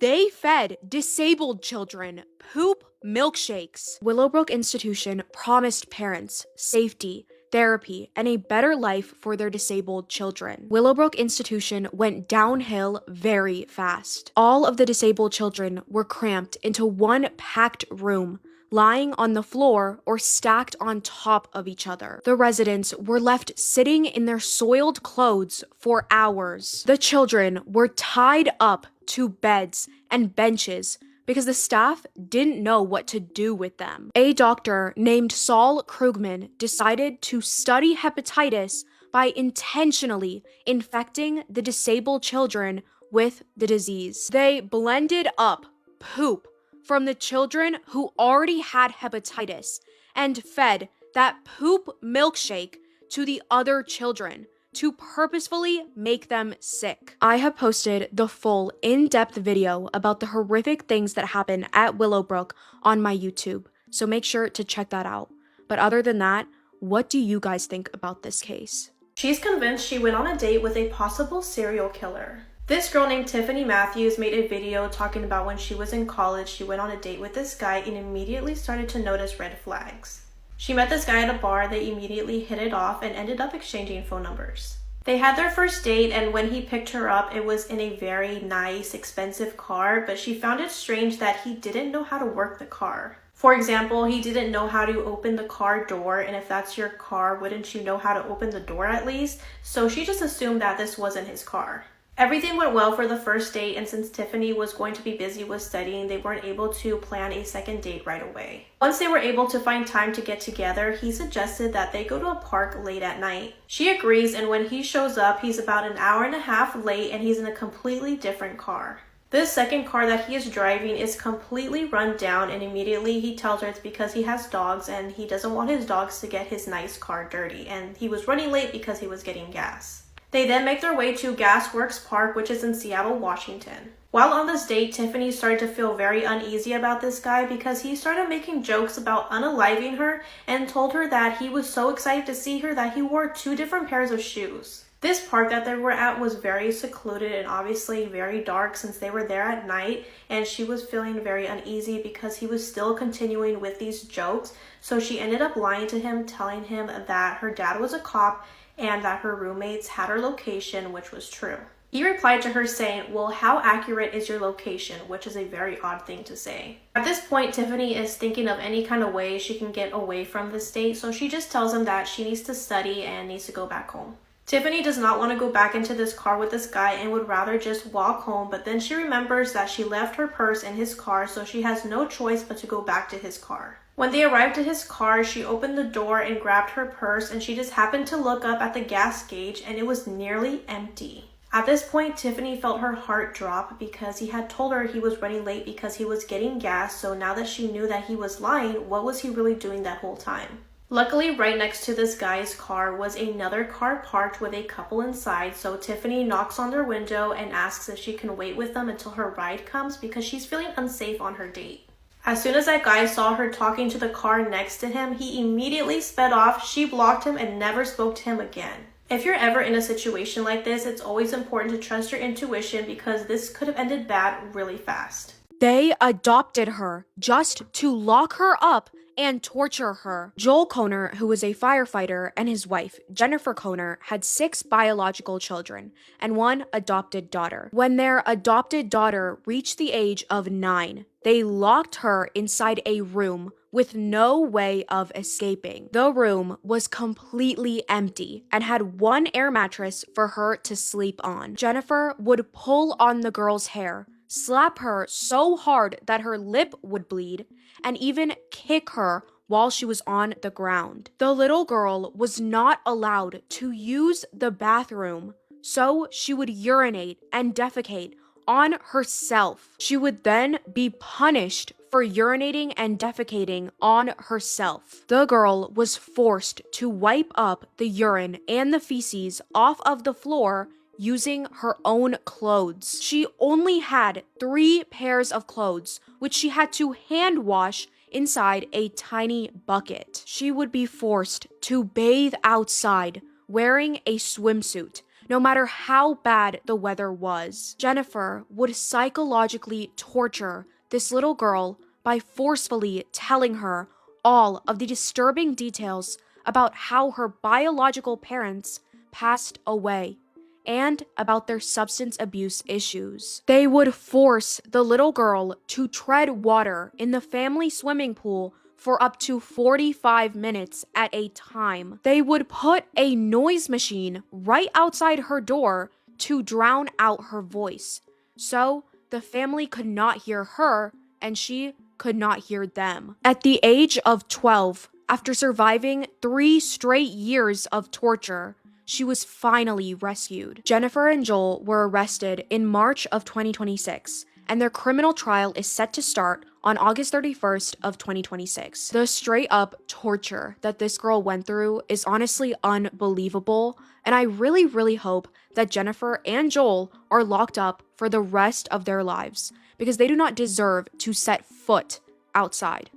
They fed disabled children poop milkshakes. Willowbrook Institution promised parents safety, therapy, and a better life for their disabled children. Willowbrook Institution went downhill very fast. All of the disabled children were cramped into one packed room, lying on the floor or stacked on top of each other. The residents were left sitting in their soiled clothes for hours. The children were tied up to beds and benches because the staff didn't know what to do with them. A doctor named Saul Krugman decided to study hepatitis by intentionally infecting the disabled children with the disease. They blended up poop from the children who already had hepatitis and fed that poop milkshake to the other children to purposefully make them sick. I have posted the full in-depth video about the horrific things that happen at Willowbrook on my YouTube, so make sure to check that out. But other than that, what do you guys think about this case? She's convinced she went on a date with a possible serial killer. This girl named Tiffany Matthews made a video talking about when she was in college, she went on a date with this guy and immediately started to notice red flags. She met this guy at a bar, they immediately hit it off and ended up exchanging phone numbers. They had their first date, and when he picked her up, it was in a very nice, expensive car, but she found it strange that he didn't know how to work the car. For example, he didn't know how to open the car door, and if that's your car, wouldn't you know how to open the door at least? So she just assumed that this wasn't his car. Everything went well for the first date, and since Tiffany was going to be busy with studying, they weren't able to plan a second date right away. Once they were able to find time to get together, he suggested that they go to a park late at night. She agrees, and when he shows up, he's about an hour and a half late and he's in a completely different car. This second car that he is driving is completely run down, and immediately he tells her it's because he has dogs and he doesn't want his dogs to get his nice car dirty, and he was running late because he was getting gas. They then make their way to Gasworks Park, which is in Seattle, Washington. While on this date, Tiffany started to feel very uneasy about this guy because he started making jokes about unaliving her and told her that he was so excited to see her that he wore 2 different pairs of shoes. This park that they were at was very secluded and obviously very dark since they were there at night, and she was feeling very uneasy because he was still continuing with these jokes, so she ended up lying to him, telling him that her dad was a cop and that her roommates had her location, which was true. He replied to her saying, "Well, how accurate is your location?" which is a very odd thing to say. At this point, Tiffany is thinking of any kind of way she can get away from this date, so she just tells him that she needs to study and needs to go back home. Tiffany does not want to go back into this car with this guy and would rather just walk home, but then she remembers that she left her purse in his car, so she has no choice but to go back to his car. When they arrived at his car, she opened the door and grabbed her purse, and she just happened to look up at the gas gauge and it was nearly empty. At this point, Tiffany felt her heart drop because he had told her he was running late because he was getting gas, so now that she knew that he was lying, what was he really doing that whole time? Luckily, right next to this guy's car was another car parked with a couple inside, so Tiffany knocks on their window and asks if she can wait with them until her ride comes because she's feeling unsafe on her date. As soon as that guy saw her talking to the car next to him, he immediately sped off, she blocked him, and never spoke to him again. If you're ever in a situation like this, it's always important to trust your intuition because this could have ended bad really fast. They adopted her just to lock her up and torture her. Joel Koner, who was a firefighter, and his wife, Jennifer Koner, had 6 biological children and 1 adopted daughter. When their adopted daughter reached the age of 9, they locked her inside a room with no way of escaping. The room was completely empty and had 1 air mattress for her to sleep on. Jennifer would pull on the girl's hair, slap her so hard that her lip would bleed, and even kick her while she was on the ground. The little girl was not allowed to use the bathroom, so she would urinate and defecate on herself. She would then be punished for urinating and defecating on herself. The girl was forced to wipe up the urine and the feces off of the floor using her own clothes. She only had 3 pairs of clothes, which she had to hand wash inside a tiny bucket. She would be forced to bathe outside wearing a swimsuit no matter how bad the weather was. Jennifer would psychologically torture this little girl by forcefully telling her all of the disturbing details about how her biological parents passed away and about their substance abuse issues. They would force the little girl to tread water in the family swimming pool for up to 45 minutes at a time. They would put a noise machine right outside her door to drown out her voice, so the family could not hear her and she could not hear them. At the age of 12, after surviving 3 straight years of torture, she was finally rescued. Jennifer and Joel were arrested in March of 2026, and their criminal trial is set to start on August 31st of 2026. The straight up torture that this girl went through is honestly unbelievable, and I really hope that Jennifer and Joel are locked up for the rest of their lives, because they do not deserve to set foot outside.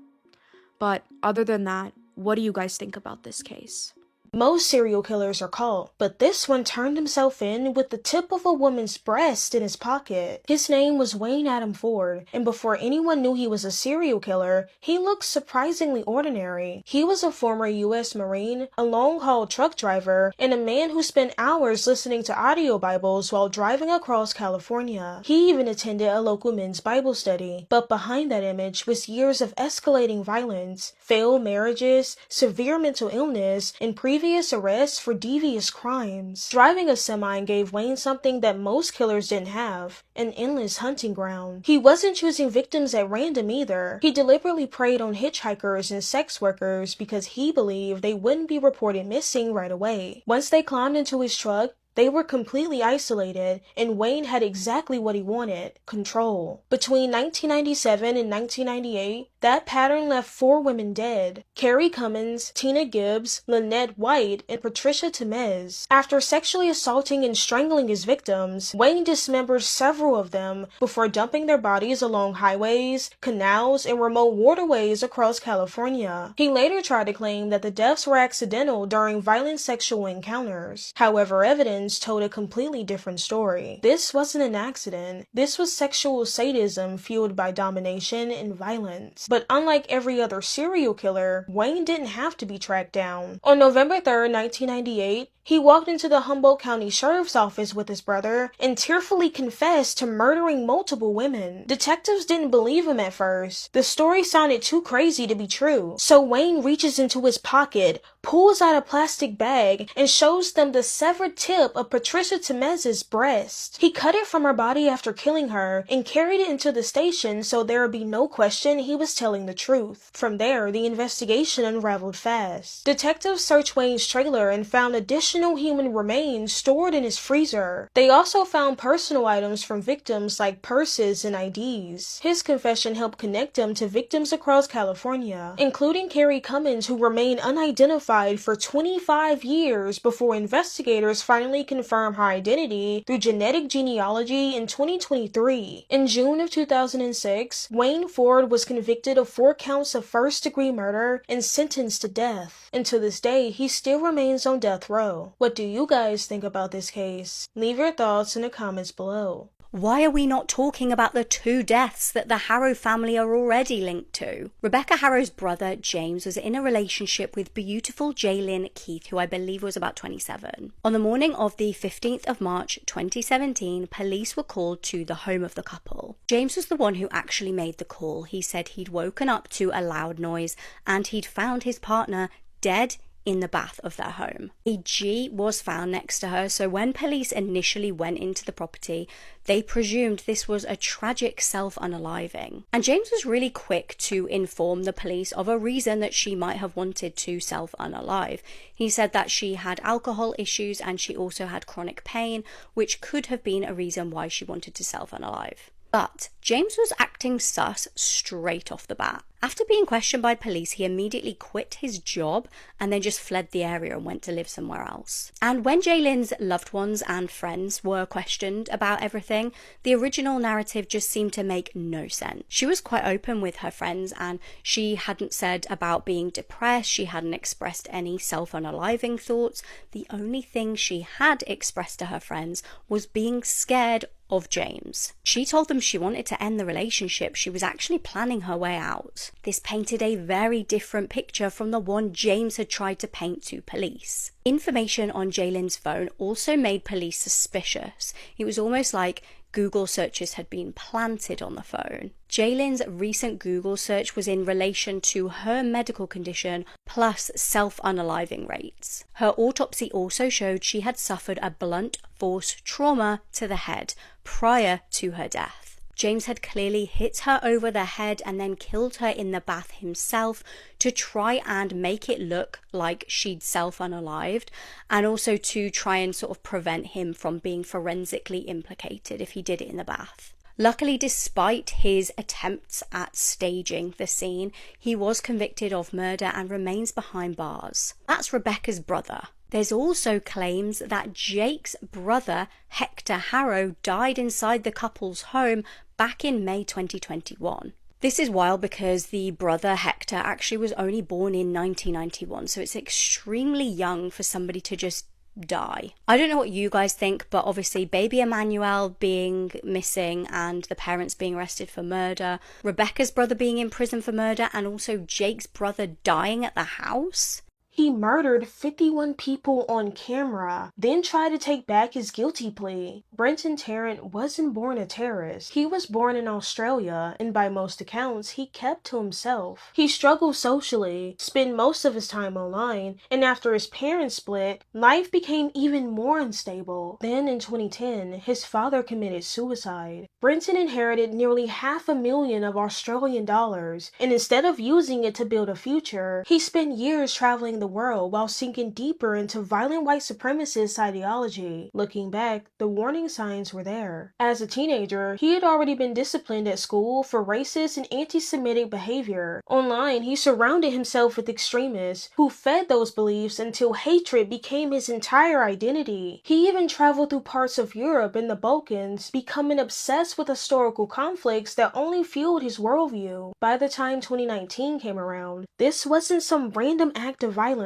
But other than that, what do you guys think about this case? Most serial killers are caught, but this one turned himself in with the tip of a woman's breast in his pocket. His name was Wayne Adam Ford, and before anyone knew he was a serial killer, he looked surprisingly ordinary. He was a former U.S. Marine, a long-haul truck driver, and a man who spent hours listening to audio Bibles while driving across California. He even attended a local men's Bible study. But behind that image was years of escalating violence, failed marriages, severe mental illness, and previous arrests for devious crimes. Driving a semi gave Wayne something that most killers didn't have: an endless hunting ground. He wasn't choosing victims at random either. He deliberately preyed on hitchhikers and sex workers because he believed they wouldn't be reported missing right away. Once they climbed into his truck, they were completely isolated, and Wayne had exactly what he wanted: control. Between 1997 and 1998, that pattern left 4 women dead: Carrie Cummins, Tina Gibbs, Lynette White, and Patricia Temez. After sexually assaulting and strangling his victims, Wayne dismembered several of them before dumping their bodies along highways, canals, and remote waterways across California. He later tried to claim that the deaths were accidental during violent sexual encounters. However, evidence told a completely different story. This wasn't an accident. This was sexual sadism fueled by domination and violence. But unlike every other serial killer, Wayne didn't have to be tracked down. On November 3rd, 1998, he walked into the Humboldt County Sheriff's Office with his brother and tearfully confessed to murdering multiple women. Detectives didn't believe him at first. The story sounded too crazy to be true. So Wayne reaches into his pocket, pulls out a plastic bag, and shows them the severed tip of Patricia Temez's breast. He cut it from her body after killing her and carried it into the station so there would be no question he was telling the truth. From there, the investigation unraveled fast. Detectives searched Wayne's trailer and found additional human remains stored in his freezer. They also found personal items from victims like purses and IDs. His confession helped connect him to victims across California, including Carrie Cummins, who remained unidentified for 25 years before investigators finally confirmed her identity through genetic genealogy in 2023. In June of 2006, Wayne Ford was convicted of 4 counts of first-degree murder and sentenced to death. And to this day, he still remains on death row. What do you guys think about this case? Leave your thoughts in the comments below. Why are we not talking about the 2 deaths that the Harrow family are already linked to? Rebecca Harrow's brother, James, was in a relationship with beautiful Jaylyn Keith, who I believe was about 27. On the morning of the 15th of March 2017, police were called to the home of the couple. James was the one who actually made the call. He said he'd woken up to a loud noise and he'd found his partner dead in the bath of their home. A G was found next to her, so when police initially went into the property, they presumed this was a tragic self-unaliving. And James was really quick to inform the police of a reason that she might have wanted to self-unalive. He said that she had alcohol issues and she also had chronic pain, which could have been a reason why she wanted to self-unalive. But James was acting sus straight off the bat. After being questioned by police, he immediately quit his job and then just fled the area and went to live somewhere else. And when Jaylen's loved ones and friends were questioned about everything, the original narrative just seemed to make no sense. She was quite open with her friends, and she hadn't said about being depressed, she hadn't expressed any self-unaliving thoughts. The only thing she had expressed to her friends was being scared of James. She told them she wanted to end the relationship. She was actually planning her way out. This painted a very different picture from the one James had tried to paint to police. Information on Jaylen's phone also made police suspicious. It was almost like Google searches had been planted on the phone. Jaylen's recent Google search was in relation to her medical condition plus self-unaliving rates. Her autopsy also showed she had suffered a blunt force trauma to the head prior to her death. James had clearly hit her over the head and then killed her in the bath himself to try and make it look like she'd self-unalived, and also to try and sort of prevent him from being forensically implicated if he did it in the bath. Luckily, despite his attempts at staging the scene, he was convicted of murder and remains behind bars. That's Rebecca's brother. There's also claims that Jake's brother, Hector Harrow, died inside the couple's home back in May 2021. This is wild because the brother, Hector, actually was only born in 1991, so it's extremely young for somebody to just die. I don't know what you guys think, but obviously baby Emmanuel being missing and the parents being arrested for murder, Rebecca's brother being in prison for murder, and also Jake's brother dying at the house. He murdered 51 people on camera, then tried to take back his guilty plea. Brenton Tarrant wasn't born a terrorist. He was born in Australia, and by most accounts, he kept to himself. He struggled socially, spent most of his time online, and after his parents split, life became even more unstable. Then in 2010, his father committed suicide. Brenton inherited nearly $500,000 of Australian dollars, and instead of using it to build a future, he spent years traveling the world while sinking deeper into violent white supremacist ideology. Looking back, the warning signs were there. As a teenager, he had already been disciplined at school for racist and anti-Semitic behavior. Online, he surrounded himself with extremists who fed those beliefs until hatred became his entire identity. He even traveled through parts of Europe and the Balkans, becoming obsessed with historical conflicts that only fueled his worldview. By the time 2019 came around, this wasn't some random act of violence.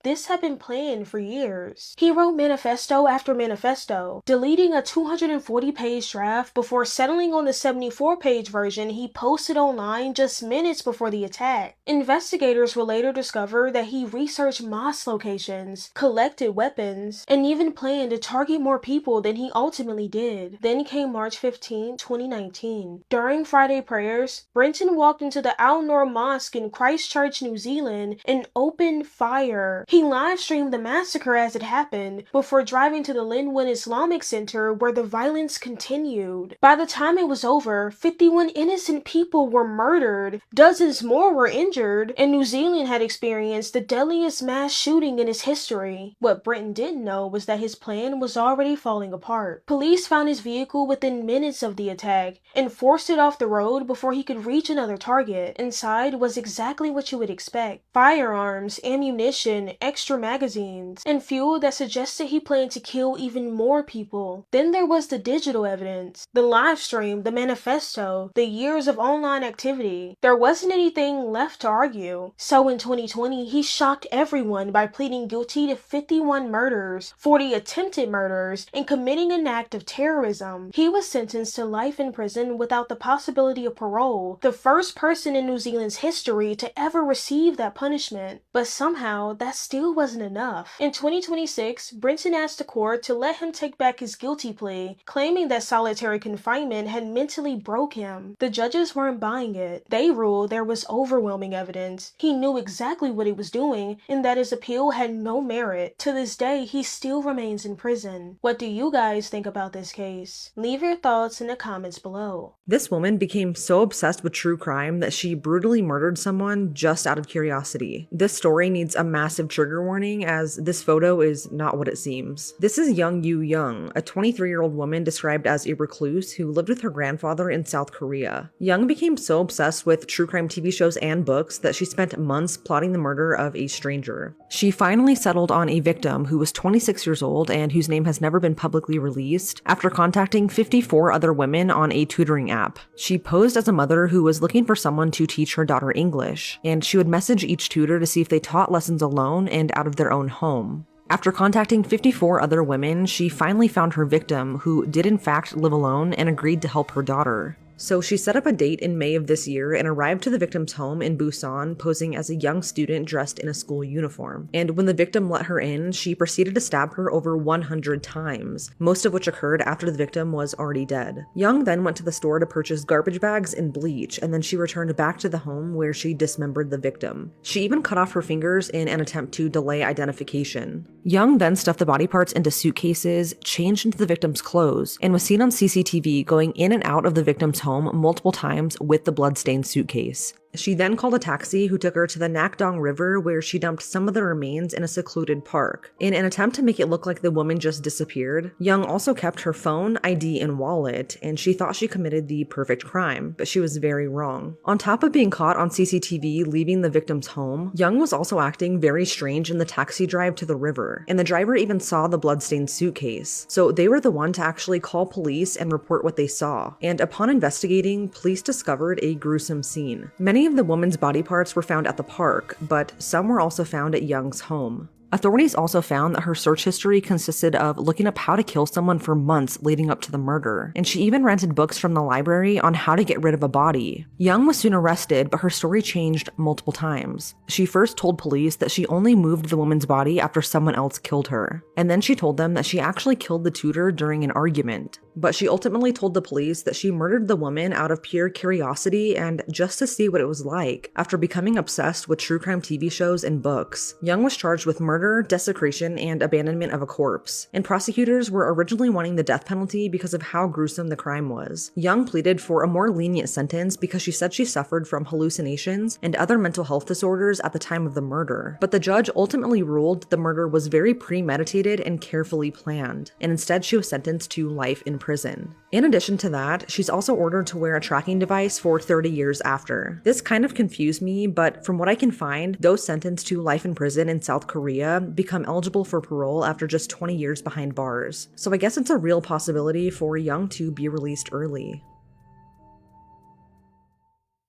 This had been planned for years. He wrote manifesto after manifesto, deleting a 240-page draft before settling on the 74-page version he posted online just minutes before the attack. Investigators would later discover that he researched mosque locations, collected weapons, and even planned to target more people than he ultimately did. Then came March 15, 2019. During Friday prayers, Brenton walked into the Al Noor Mosque in Christchurch, New Zealand, and opened fire. He live-streamed the massacre as it happened before driving to the Linwood Islamic Center where the violence continued. By the time it was over, 51 innocent people were murdered, dozens more were injured, and New Zealand had experienced the deadliest mass shooting in its history. What Brenton didn't know was that his plan was already falling apart. Police found his vehicle within minutes of the attack and forced it off the road before he could reach another target. Inside was exactly what you would expect: firearms, ammunition, extra magazines, and fuel that suggested he planned to kill even more people. Then there was the digital evidence, the live stream, the manifesto, the years of online activity. There wasn't anything left to argue. So in 2020, he shocked everyone by pleading guilty to 51 murders, 40 attempted murders, and committing an act of terrorism. He was sentenced to life in prison without the possibility of parole, the first person in New Zealand's history to ever receive that punishment. But somehow, that still wasn't enough. In 2026, Brenton asked the court to let him take back his guilty plea, claiming that solitary confinement had mentally broke him. The judges weren't buying it. They ruled there was overwhelming evidence. He knew exactly what he was doing, and that his appeal had no merit. To this day, he still remains in prison. What do you guys think about this case? Leave your thoughts in the comments below. This woman became so obsessed with true crime that she brutally murdered someone just out of curiosity. This story needs a massive trigger warning, as this photo is not what it seems. This is Young Yu Young, a 23-year-old woman described as a recluse who lived with her grandfather in South Korea. Young became so obsessed with true crime TV shows and books that she spent months plotting the murder of a stranger. She finally settled on a victim who was 26 years old and whose name has never been publicly released after contacting 54 other women on a tutoring app. She posed as a mother who was looking for someone to teach her daughter English, and she would message each tutor to see if they taught lessons alone and out of their own home. After contacting 54 other women, she finally found her victim, who did in fact live alone and agreed to help her daughter. So she set up a date in May of this year and arrived to the victim's home in Busan posing as a young student dressed in a school uniform. And when the victim let her in, she proceeded to stab her over 100 times, most of which occurred after the victim was already dead. Young then went to the store to purchase garbage bags and bleach, and then she returned back to the home where she dismembered the victim. She even cut off her fingers in an attempt to delay identification. Young then stuffed the body parts into suitcases, changed into the victim's clothes, and was seen on CCTV going in and out of the victim's home multiple times with the bloodstained suitcase. She then called a taxi who took her to the Nakdong River, where she dumped some of the remains in a secluded park. In an attempt to make it look like the woman just disappeared, Young also kept her phone, ID, and wallet, and she thought she committed the perfect crime, but she was very wrong. On top of being caught on CCTV leaving the victim's home, Young was also acting very strange in the taxi drive to the river, and the driver even saw the bloodstained suitcase. So they were the one to actually call police and report what they saw, and upon investigating, police discovered a gruesome scene. Many of the woman's body parts were found at the park, but some were also found at Young's home. Authorities also found that her search history consisted of looking up how to kill someone for months leading up to the murder, and she even rented books from the library on how to get rid of a body. Young was soon arrested, but her story changed multiple times. She first told police that she only moved the woman's body after someone else killed her, and then she told them that she actually killed the tutor during an argument. But she ultimately told the police that she murdered the woman out of pure curiosity and just to see what it was like after becoming obsessed with true crime TV shows and books. Young was charged with murder, desecration, and abandonment of a corpse, and prosecutors were originally wanting the death penalty because of how gruesome the crime was. Young pleaded for a more lenient sentence because she said she suffered from hallucinations and other mental health disorders at the time of the murder, but the judge ultimately ruled the murder was very premeditated and carefully planned, and instead she was sentenced to life in prison. In addition to that, she's also ordered to wear a tracking device for 30 years after. This kind of confused me, but from what I can find, those sentenced to life in prison in South Korea become eligible for parole after just 20 years behind bars. So I guess it's a real possibility for Young to be released early.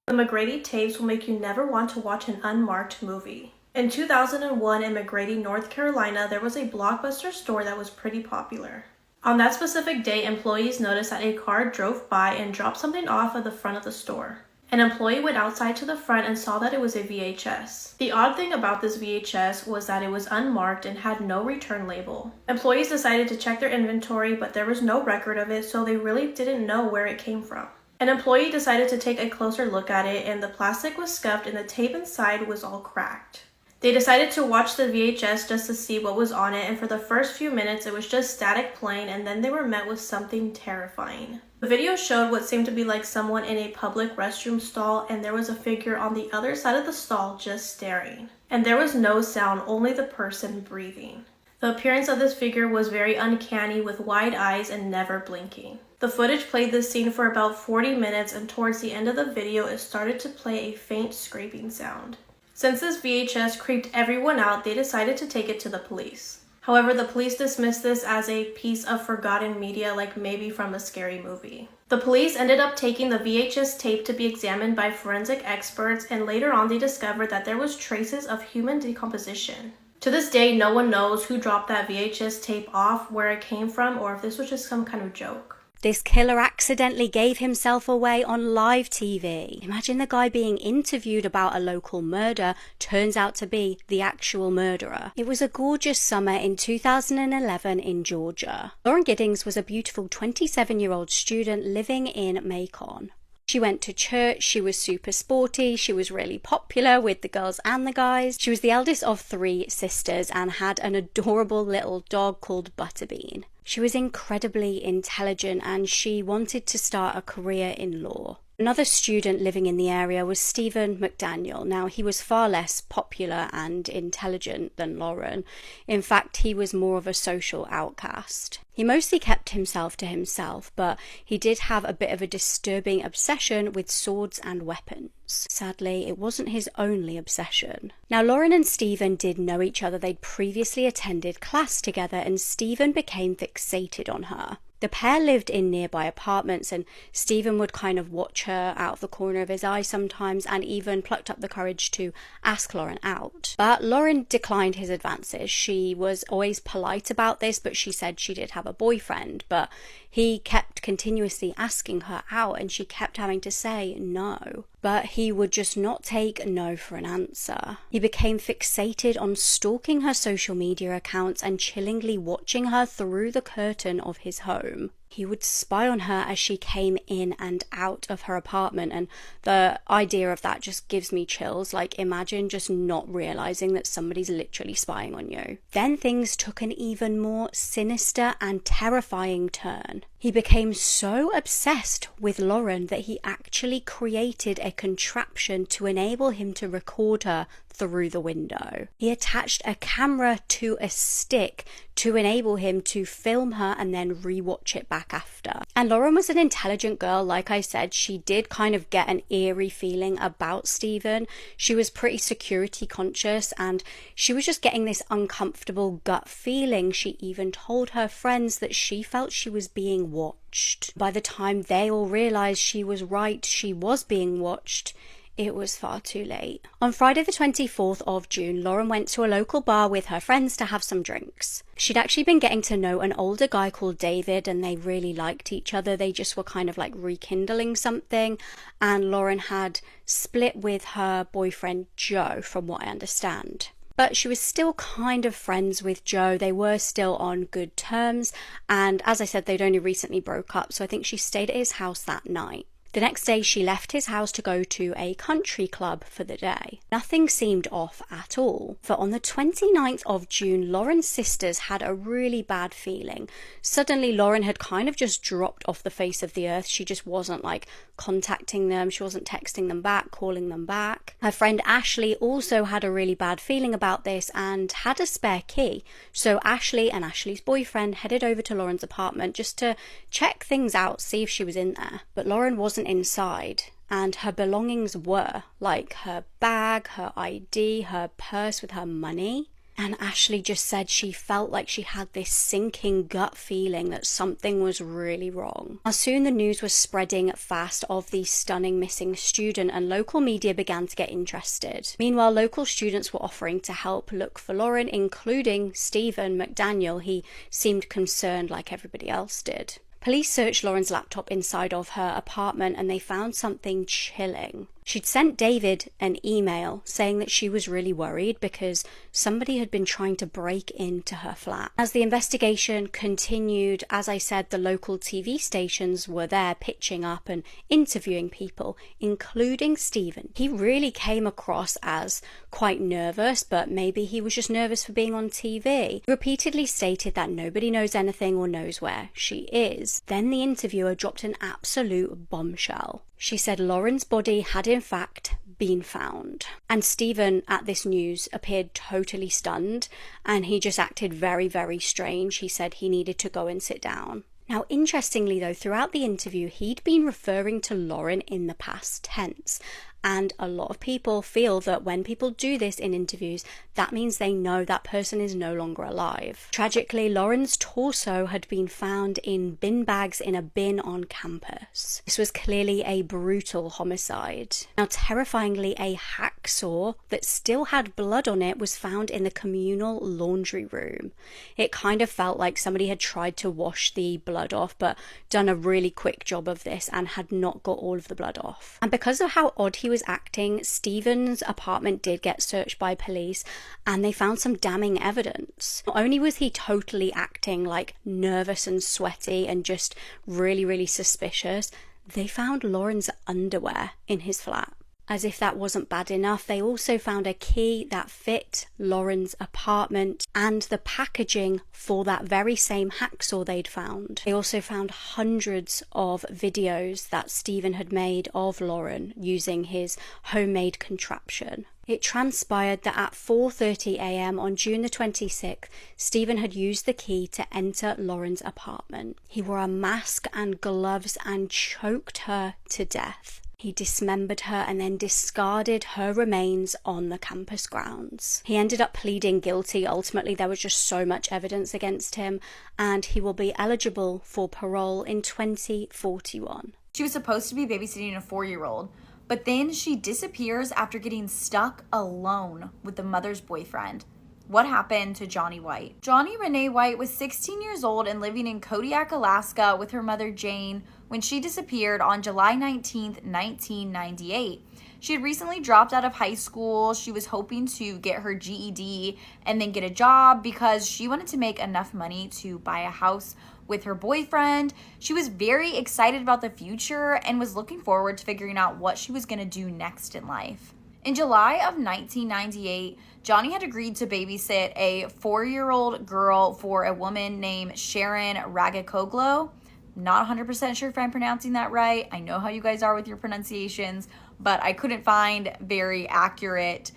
The McGrady tapes will make you never want to watch an unmarked movie. In 2001 in McGrady, North Carolina, there was a Blockbuster store that was pretty popular. On that specific day, employees noticed that a car drove by and dropped something off at the front of the store. An employee went outside to the front and saw that it was a VHS. The odd thing about this VHS was that it was unmarked and had no return label. Employees decided to check their inventory, but there was no record of it, so they really didn't know where it came from. An employee decided to take a closer look at it, and the plastic was scuffed and the tape inside was all cracked. They decided to watch the VHS just to see what was on it, and for the first few minutes it was just static playing, and then they were met with something terrifying. The video showed what seemed to be like someone in a public restroom stall, and there was a figure on the other side of the stall just staring. And there was no sound, only the person breathing. The appearance of this figure was very uncanny, with wide eyes and never blinking. The footage played this scene for about 40 minutes, and towards the end of the video it started to play a faint scraping sound. Since this VHS creeped everyone out, they decided to take it to the police. However, the police dismissed this as a piece of forgotten media, like maybe from a scary movie. The police ended up taking the VHS tape to be examined by forensic experts, and later on they discovered that there was traces of human decomposition. To this day, no one knows who dropped that VHS tape off, where it came from, or if this was just some kind of joke. This killer accidentally gave himself away on live TV. Imagine the guy being interviewed about a local murder turns out to be the actual murderer. It was a gorgeous summer in 2011 in Georgia. Lauren Giddings was a beautiful 27-year-old student living in Macon. She went to church, she was super sporty, she was really popular with the girls and the guys. She was the eldest of 3 sisters and had an adorable little dog called Butterbean. She was incredibly intelligent and she wanted to start a career in law. Another student living in the area was Stephen McDaniel. Now, he was far less popular and intelligent than Lauren. In fact, he was more of a social outcast. He mostly kept himself to himself, but he did have a bit of a disturbing obsession with swords and weapons. Sadly, it wasn't his only obsession. Now, Lauren and Stephen did know each other. They'd previously attended class together, and Stephen became fixated on her. The pair lived in nearby apartments, and Stephen would kind of watch her out of the corner of his eye sometimes, and even plucked up the courage to ask Lauren out. But Lauren declined his advances. She was always polite about this, but she said she did have a boyfriend, but he kept continuously asking her out, and she kept having to say no. But he would just not take no for an answer. He became fixated on stalking her social media accounts and chillingly watching her through the curtain of his home. He would spy on her as she came in and out of her apartment, and the idea of that just gives me chills. Like, imagine just not realizing that somebody's literally spying on you. Then things took an even more sinister and terrifying turn. He became so obsessed with Lauren that he actually created a contraption to enable him to record her through the window. He attached a camera to a stick to enable him to film her and then rewatch it back after. And Lauren was an intelligent girl. Like I said, she did kind of get an eerie feeling about Stephen. She was pretty security conscious, and she was just getting this uncomfortable gut feeling. She even told her friends that she felt she was being watched. By the time they all realized she was right, she was being watched, it was far too late. On Friday the 24th of June, Lauren went to a local bar with her friends to have some drinks. She'd actually been getting to know an older guy called David, and they really liked each other. They just were kind of like rekindling something, and Lauren had split with her boyfriend Joe, from what I understand. But she was still kind of friends with Joe. They were still on good terms, and as I said, they'd only recently broke up, so I think she stayed at his house that night. The next day, she left his house to go to a country club for the day. Nothing seemed off at all. For on the 29th of June, Lauren's sisters had a really bad feeling. Suddenly, Lauren had kind of just dropped off the face of the earth. She just wasn't like contacting them. She wasn't texting them back, calling them back. Her friend Ashley also had a really bad feeling about this and had a spare key. So Ashley and Ashley's boyfriend headed over to Lauren's apartment just to check things out, see if she was in there. But Lauren wasn't inside, and her belongings were, like her bag, her ID, her purse with her money. And Ashley just said she felt like she had this sinking gut feeling that something was really wrong. Now, soon the news was spreading fast of the stunning missing student, and local media began to get interested. Meanwhile, local students were offering to help look for Lauren, including Stephen McDaniel. He seemed concerned like everybody else did. Police searched Lauren's laptop inside of her apartment, and they found something chilling. She'd sent David an email saying that she was really worried because somebody had been trying to break into her flat. As the investigation continued, as I said, the local TV stations were there pitching up and interviewing people, including Stephen. He really came across as quite nervous, but maybe he was just nervous for being on TV. He repeatedly stated that nobody knows anything or knows where she is. Then the interviewer dropped an absolute bombshell. She said Lauren's body had in fact been found. And Stephen, at this news, appeared totally stunned, and he just acted very, very strange. He said he needed to go and sit down. Now, interestingly though, throughout the interview, he'd been referring to Lauren in the past tense. And a lot of people feel that when people do this in interviews, that means they know that person is no longer alive. Tragically, Lauren's torso had been found in bin bags in a bin on campus. This was clearly a brutal homicide. Now, terrifyingly, a hacksaw that still had blood on it was found in the communal laundry room. It kind of felt like somebody had tried to wash the blood off, but done a really quick job of this and had not got all of the blood off. And because of how odd he was acting, Stephen's apartment did get searched by police, and they found some damning evidence. Not only was he totally acting like nervous and sweaty and just really, really suspicious, they found Lauren's underwear in his flat. As if that wasn't bad enough, they also found a key that fit Lauren's apartment and the packaging for that very same hacksaw they'd found. They also found hundreds of videos that Stephen had made of Lauren using his homemade contraption. It transpired that at 4:30 a.m. on June the 26th, Stephen had used the key to enter Lauren's apartment. He wore a mask and gloves and choked her to death. He dismembered her and then discarded her remains on the campus grounds. He ended up pleading guilty. Ultimately, there was just so much evidence against him, and he will be eligible for parole in 2041. She was supposed to be babysitting a 4-year-old, but then she disappears after getting stuck alone with the mother's boyfriend. What happened to Johnny White? Johnny Renee White was 16 years old and living in Kodiak, Alaska with her mother Jane when she disappeared on July 19th, 1998. She had recently dropped out of high school. She was hoping to get her GED and then get a job because she wanted to make enough money to buy a house with her boyfriend. She was very excited about the future and was looking forward to figuring out what she was going to do next in life. In July of 1998, Johnny had agreed to babysit a 4-year-old girl for a woman named Sharon Ragakoglu. Not 100% sure if I'm pronouncing that right. I know how you guys are with your pronunciations, but I couldn't find very accurate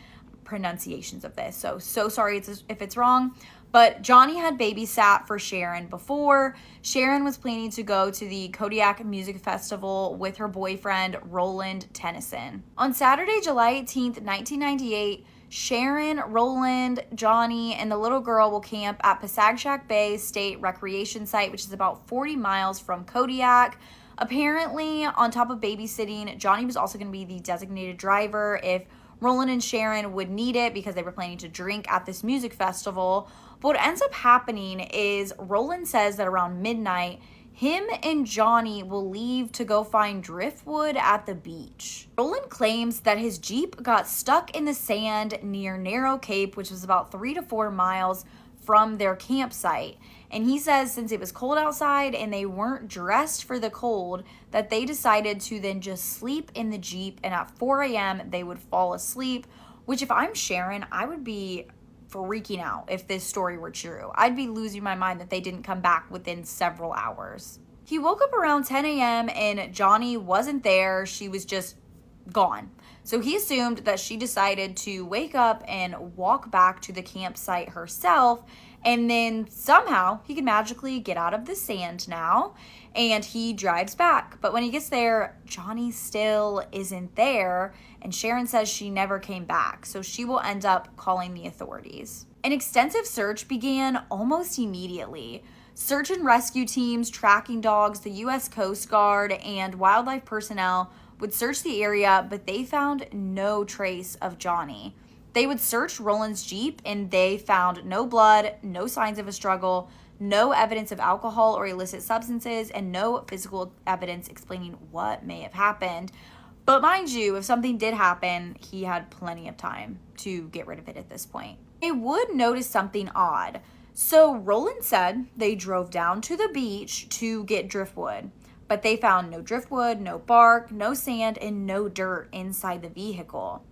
pronunciations of this. So sorry if it's wrong. But Johnny had babysat for Sharon before. Sharon was planning to go to the Kodiak Music Festival with her boyfriend, Roland Tennyson. On Saturday, July 18th, 1998, Sharon, Roland, Johnny, and the little girl will camp at Pasagshak Bay State Recreation Site, which is about 40 miles from Kodiak. Apparently, on top of babysitting, Johnny was also going to be the designated driver if Roland and Sharon would need it because they were planning to drink at this music festival. But what ends up happening is Roland says that around midnight, him and Johnny will leave to go find driftwood at the beach. Roland claims that his Jeep got stuck in the sand near Narrow Cape, which was about 3 to 4 miles from their campsite. And he says since it was cold outside and they weren't dressed for the cold, that they decided to then just sleep in the Jeep, and at 4 a.m. they would fall asleep, which if I'm Sharon, I would be freaking out if this story were true. I'd be losing my mind that they didn't come back within several hours. He woke up around 10 a.m. and Johnny wasn't there. She was just gone. So he assumed that she decided to wake up and walk back to the campsite herself, and then somehow he could magically get out of the sand now, and he drives back. But when he gets there, Johnny still isn't there, and Sharon says she never came back, so she will end up calling the authorities. An extensive search began almost immediately. Search and rescue teams, tracking dogs, the U.S. Coast Guard, and wildlife personnel would search the area, but they found no trace of Johnny. They would search Roland's Jeep, and they found no blood, no signs of a struggle, no evidence of alcohol or illicit substances, and no physical evidence explaining what may have happened. But mind you, if something did happen, he had plenty of time to get rid of it at this point. They would notice something odd. So Roland said they drove down to the beach to get driftwood, but they found no driftwood, no bark, no sand, and no dirt inside the vehicle.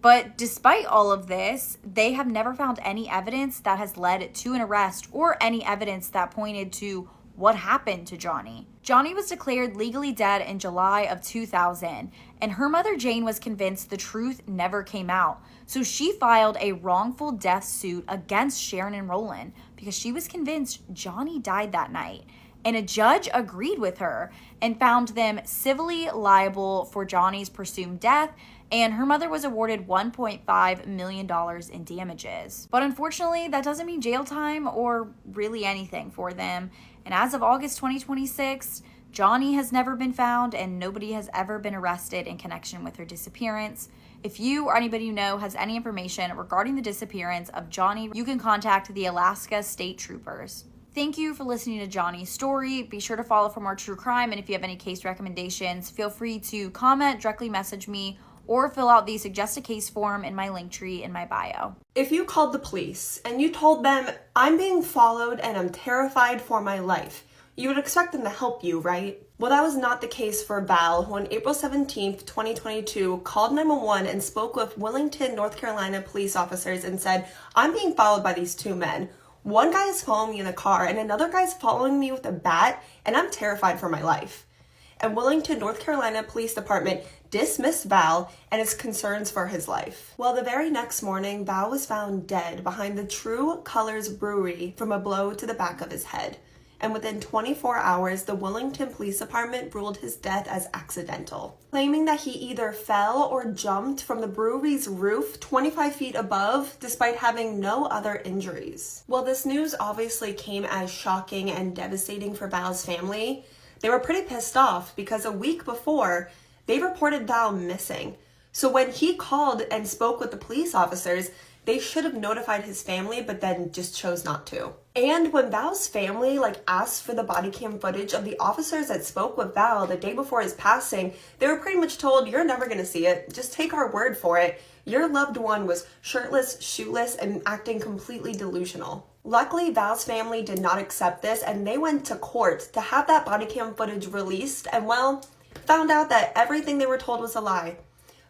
But despite all of this, they have never found any evidence that has led to an arrest or any evidence that pointed to what happened to Johnny. Johnny was declared legally dead in July of 2000, and her mother Jane was convinced the truth never came out. So she filed a wrongful death suit against Sharon and Roland because she was convinced Johnny died that night. And a judge agreed with her and found them civilly liable for Johnny's presumed death, and her mother was awarded $1.5 million in damages. But unfortunately, that doesn't mean jail time or really anything for them. And as of August 2026, Johnny has never been found and nobody has ever been arrested in connection with her disappearance. If you or anybody you know has any information regarding the disappearance of Johnny, you can contact the Alaska State Troopers. Thank you for listening to Johnny's story. Be sure to follow for more true crime, and if you have any case recommendations, feel free to comment, directly message me, or fill out the Suggest a Case form in my link tree in my bio. If you called the police and you told them, I'm being followed and I'm terrified for my life, you would expect them to help you, right? Well, that was not the case for Val, who on April 17th, 2022, called 911 and spoke with Willington, North Carolina police officers and said, "I'm being followed by these two men. One guy is following me in a car and another guy's following me with a bat, and I'm terrified for my life." And Willington, North Carolina Police Department dismissed Val and his concerns for his life. Well, the very next morning, Val was found dead behind the True Colors Brewery from a blow to the back of his head. And within 24 hours, the Willington Police Department ruled his death as accidental, claiming that he either fell or jumped from the brewery's roof 25 feet above, despite having no other injuries. Well, this news obviously came as shocking and devastating for Val's family. They were pretty pissed off because a week before, they reported Val missing. So when he called and spoke with the police officers, they should have notified his family, but then just chose not to. And when Val's family asked for the body cam footage of the officers that spoke with Val the day before his passing, they were pretty much told, "You're never gonna see it. Just take our word for it. Your loved one was shirtless, shoeless, and acting completely delusional." Luckily, Val's family did not accept this, and they went to court to have that body cam footage released, and well, found out that everything they were told was a lie.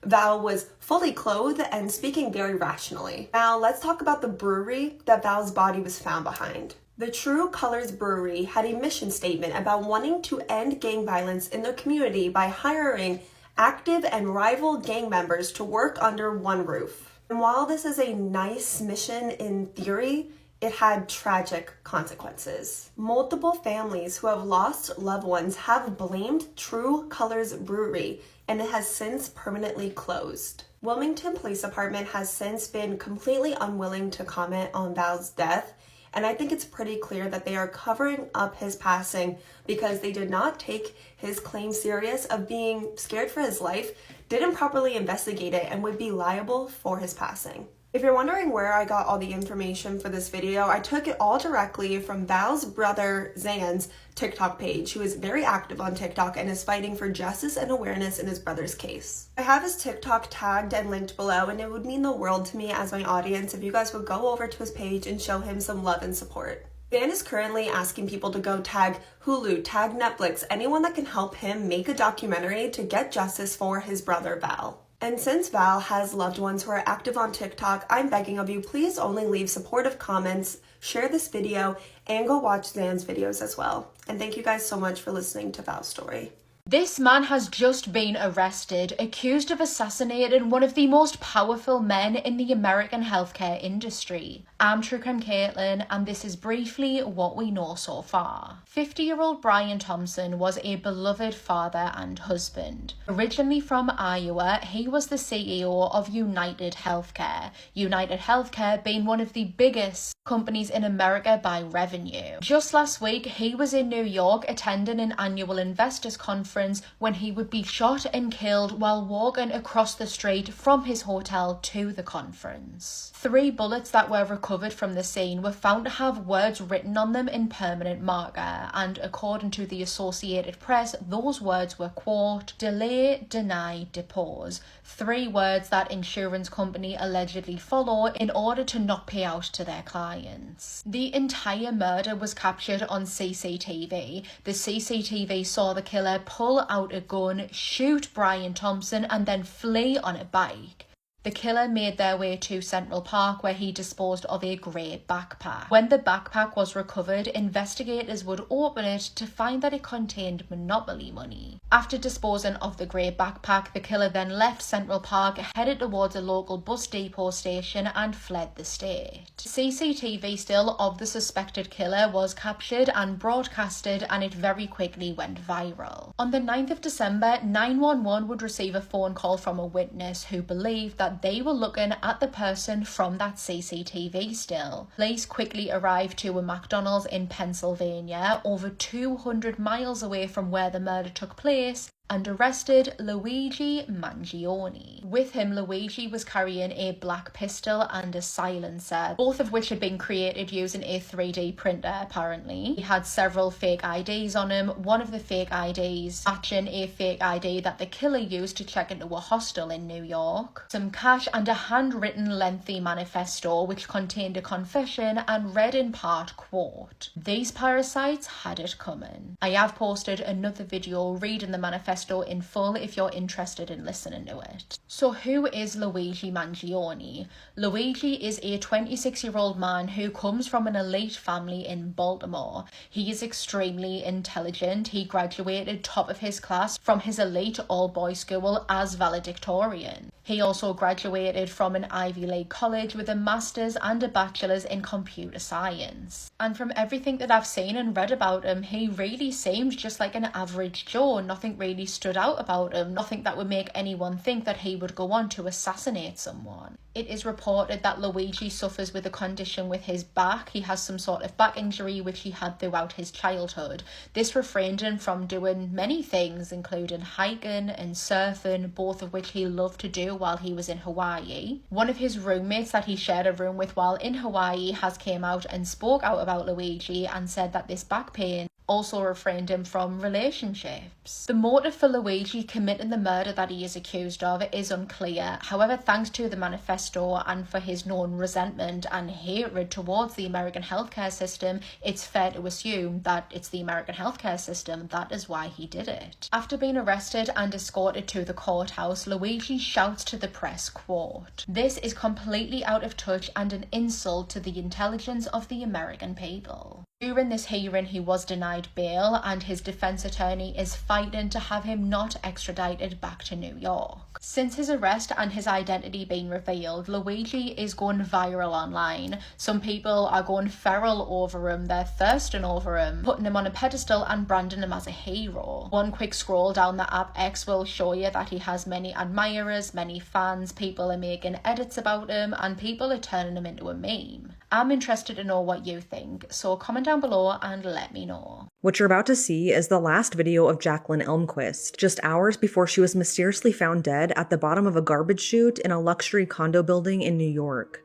Val was fully clothed and speaking very rationally. Now, let's talk about the brewery that Val's body was found behind. The True Colors Brewery had a mission statement about wanting to end gang violence in their community by hiring active and rival gang members to work under one roof. And while this is a nice mission in theory, it had tragic consequences. Multiple families who have lost loved ones have blamed True Colors Brewery, and it has since permanently closed. Wilmington Police Department has since been completely unwilling to comment on Val's death, and I think it's pretty clear that they are covering up his passing because they did not take his claim serious of being scared for his life, didn't properly investigate it, and would be liable for his passing. If you're wondering where I got all the information for this video, I took it all directly from Val's brother Zan's TikTok page, who is very active on TikTok and is fighting for justice and awareness in his brother's case. I have his TikTok tagged and linked below, and it would mean the world to me as my audience if you guys would go over to his page and show him some love and support. Zan is currently asking people to go tag Hulu, tag Netflix, anyone that can help him make a documentary to get justice for his brother Val. And since Val has loved ones who are active on TikTok, I'm begging of you, please only leave supportive comments, share this video, and go watch Zan's videos as well. And thank you guys so much for listening to Val's story. This man has just been arrested, accused of assassinating one of the most powerful men in the American healthcare industry. I'm True Crime Caitlin, and this is briefly what we know so far. 50-year-old Brian Thompson was a beloved father and husband. Originally from Iowa, he was the CEO of United Healthcare. United Healthcare being one of the biggest companies in America by revenue. Just last week, he was in New York attending an annual investors conference when he would be shot and killed while walking across the street from his hotel to the conference. 3 bullets that were recovered from the scene were found to have words written on them in permanent marker, and according to the Associated Press, those words were, quote, delay, deny, depose. 3 words that insurance company allegedly follow in order to not pay out to their clients. The entire murder was captured on CCTV. The CCTV saw the killer pull out a gun, shoot Brian Thompson, and then flee on a bike. The killer made their way to Central Park, where he disposed of a grey backpack. When the backpack was recovered, investigators would open it to find that it contained Monopoly money. After disposing of the grey backpack, the killer then left Central Park, headed towards a local bus depot station, and fled the state. CCTV still of the suspected killer was captured and broadcasted, and it very quickly went viral. On the 9th of December, 911 would receive a phone call from a witness who believed that they were looking at the person from that CCTV still. Police quickly arrived to a McDonald's in Pennsylvania, over 200 miles away from where the murder took place, and arrested Luigi Mangione. With him, Luigi was carrying a black pistol and a silencer, both of which had been created using a 3D printer, apparently. He had several fake IDs on him, one of the fake IDs matching a fake ID that the killer used to check into a hostel in New York, some cash, and a handwritten lengthy manifesto which contained a confession and read in part, quote, "These parasites had it coming." I have posted another video reading the manifesto in full if you're interested in listening to it. So who is Luigi Mangione? Luigi is a 26-year-old man who comes from an elite family in Baltimore. He is extremely intelligent. He graduated top of his class from his elite all-boys school as valedictorian. He also graduated from an Ivy League college with a master's and a bachelor's in computer science. And from everything that I've seen and read about him, he really seemed just like an average Joe. Nothing really stood out about him, nothing that would make anyone think that he would go on to assassinate someone. It is reported that Luigi suffers with a condition with his back. He has some sort of back injury which he had throughout his childhood. This refrained him from doing many things, including hiking and surfing, both of which he loved to do while he was in Hawaii. One of his roommates that he shared a room with while in Hawaii has came out and spoke out about Luigi and said that this back pain also refrained him from relationships. The motive for Luigi committing the murder that he is accused of is unclear. However, thanks to the manifesto and for his known resentment and hatred towards the American healthcare system, it's fair to assume that it's the American healthcare system that is why he did it. After being arrested and escorted to the courthouse, Luigi shouts to the press, quote, "This is completely out of touch and an insult to the intelligence of the American people." During this hearing, he was denied bail and his defense attorney is fighting to have him not extradited back to New York. Since his arrest and his identity being revealed, Luigi is going viral online. Some people are going feral over him, they're thirsting over him, putting him on a pedestal and branding him as a hero. One quick scroll down the app X will show you that he has many admirers, many fans, people are making edits about him, and people are turning him into a meme. I'm interested to know what you think, so comment down below and let me know. What you're about to see is the last video of Jacqueline Elmquist, just hours before she was mysteriously found dead at the bottom of a garbage chute in a luxury condo building in New York.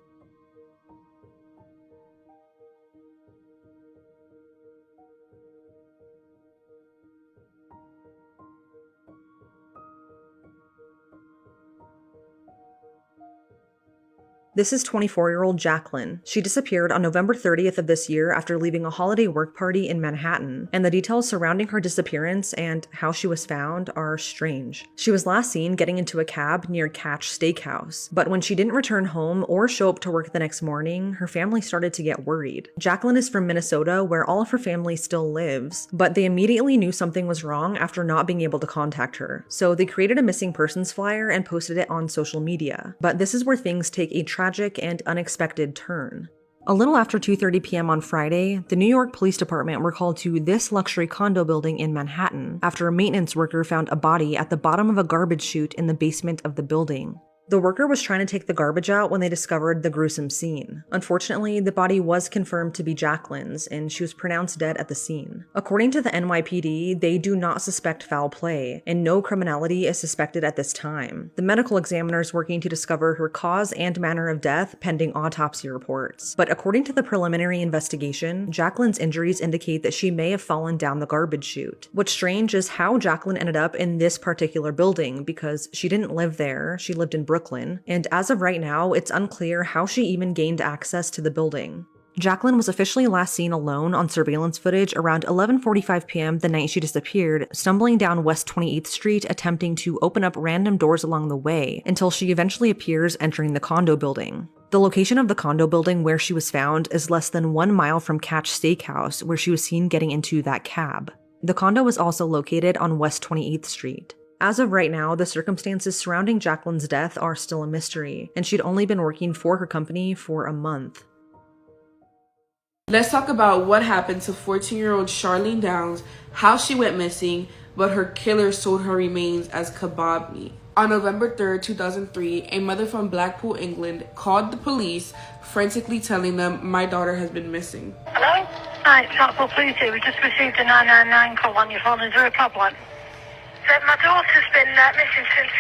This is 24-year-old Jacqueline. She disappeared on November 30th of this year after leaving a holiday work party in Manhattan, and the details surrounding her disappearance and how she was found are strange. She was last seen getting into a cab near Catch Steakhouse, but when she didn't return home or show up to work the next morning, her family started to get worried. Jacqueline is from Minnesota, where all of her family still lives, but they immediately knew something was wrong after not being able to contact her. So they created a missing persons flyer and posted it on social media. But this is where things take a tragic and unexpected turn. A little after 2:30 p.m. on Friday, the New York Police Department were called to this luxury condo building in Manhattan after a maintenance worker found a body at the bottom of a garbage chute in the basement of the building. The worker was trying to take the garbage out when they discovered the gruesome scene. Unfortunately, the body was confirmed to be Jacqueline's, and she was pronounced dead at the scene. According to the NYPD, they do not suspect foul play, and no criminality is suspected at this time. The medical examiner is working to discover her cause and manner of death pending autopsy reports. But according to the preliminary investigation, Jacqueline's injuries indicate that she may have fallen down the garbage chute. What's strange is how Jacqueline ended up in this particular building, because she didn't live there, she lived in Brooklyn, and as of right now, it's unclear how she even gained access to the building. Jacqueline was officially last seen alone on surveillance footage around 11:45 p.m. the night she disappeared, stumbling down West 28th Street attempting to open up random doors along the way until she eventually appears entering the condo building. The location of the condo building where she was found is less than 1 mile from Catch Steakhouse, where she was seen getting into that cab. The condo was also located on West 28th Street. As of right now, the circumstances surrounding Jacqueline's death are still a mystery, and she'd only been working for her company for a month. Let's talk about what happened to 14-year-old Charlene Downs, how she went missing, but her killer sold her remains as kebab meat. On November 3rd, 2003, a mother from Blackpool, England, called the police, frantically telling them, "My daughter has been missing." Hello? Hi, it's Blackpool Police here. We just received a 999 call on your phone. Is there a problem? My daughter's been missing since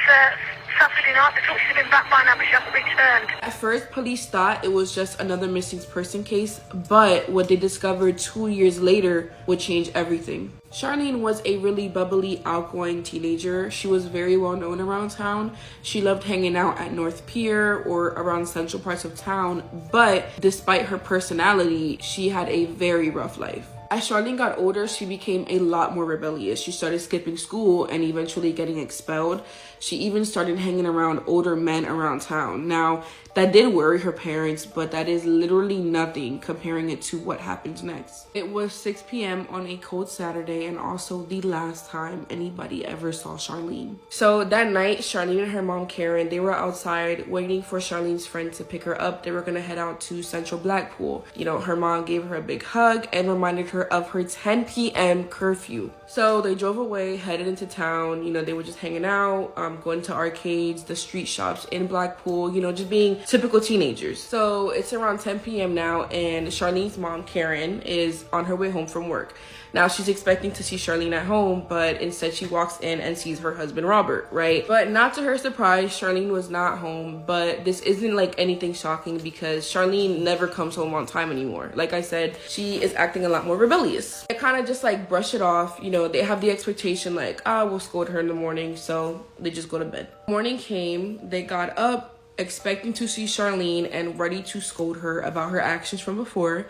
Saturday night. They thought she'd been back by now, but she hasn't returned. At first, police thought it was just another missing person case, but what they discovered 2 years later would change everything. Charlene was a really bubbly, outgoing teenager. She was very well known around town. She loved hanging out at North Pier or around central parts of town, but despite her personality, she had a very rough life. As Charlene got older, she became a lot more rebellious. She started skipping school and eventually getting expelled. She even started hanging around older men around town. Now, that did worry her parents, but that is literally nothing comparing it to what happened next. It was 6 p.m. on a cold Saturday and also the last time anybody ever saw Charlene. So that night, Charlene and her mom Karen, they were outside waiting for Charlene's friend to pick her up. They were gonna head out to Central Blackpool. You know, her mom gave her a big hug and reminded her of her 10 p.m. curfew. So they drove away, headed into town. You know, they were just hanging out, going to arcades, the street shops in Blackpool, you know, just being typical teenagers. So it's around 10 p.m. now, and Charlene's mom, Karen, is on her way home from work. Now she's expecting to see Charlene at home, but instead she walks in and sees her husband, Robert, right? But not to her surprise, Charlene was not home, but this isn't like anything shocking because Charlene never comes home on time anymore. Like I said, she is acting a lot more rebellious. They kind of just like brush it off. You know, they have the expectation like, we'll scold her in the morning, so they just go to bed. Morning came, they got up expecting to see Charlene and ready to scold her about her actions from before.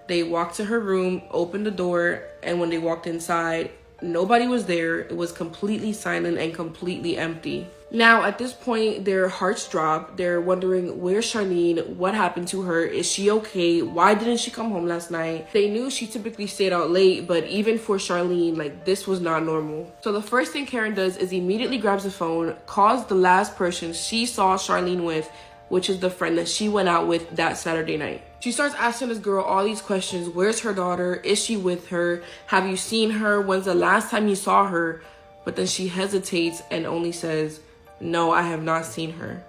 They walked to her room, opened the door, and when they walked inside, nobody was there. It was completely silent and completely empty. Now, at this point, their hearts drop. They're wondering, where's Charlene? What happened to her? Is she okay? Why didn't she come home last night? They knew she typically stayed out late, but even for Charlene, like, this was not normal. So the first thing Karen does is immediately grabs the phone, calls the last person she saw Charlene with, which is the friend that she went out with that Saturday night. She starts asking this girl all these questions. Where's her daughter? Is she with her? Have you seen her? When's the last time you saw her? But then she hesitates and only says, no, I have not seen her.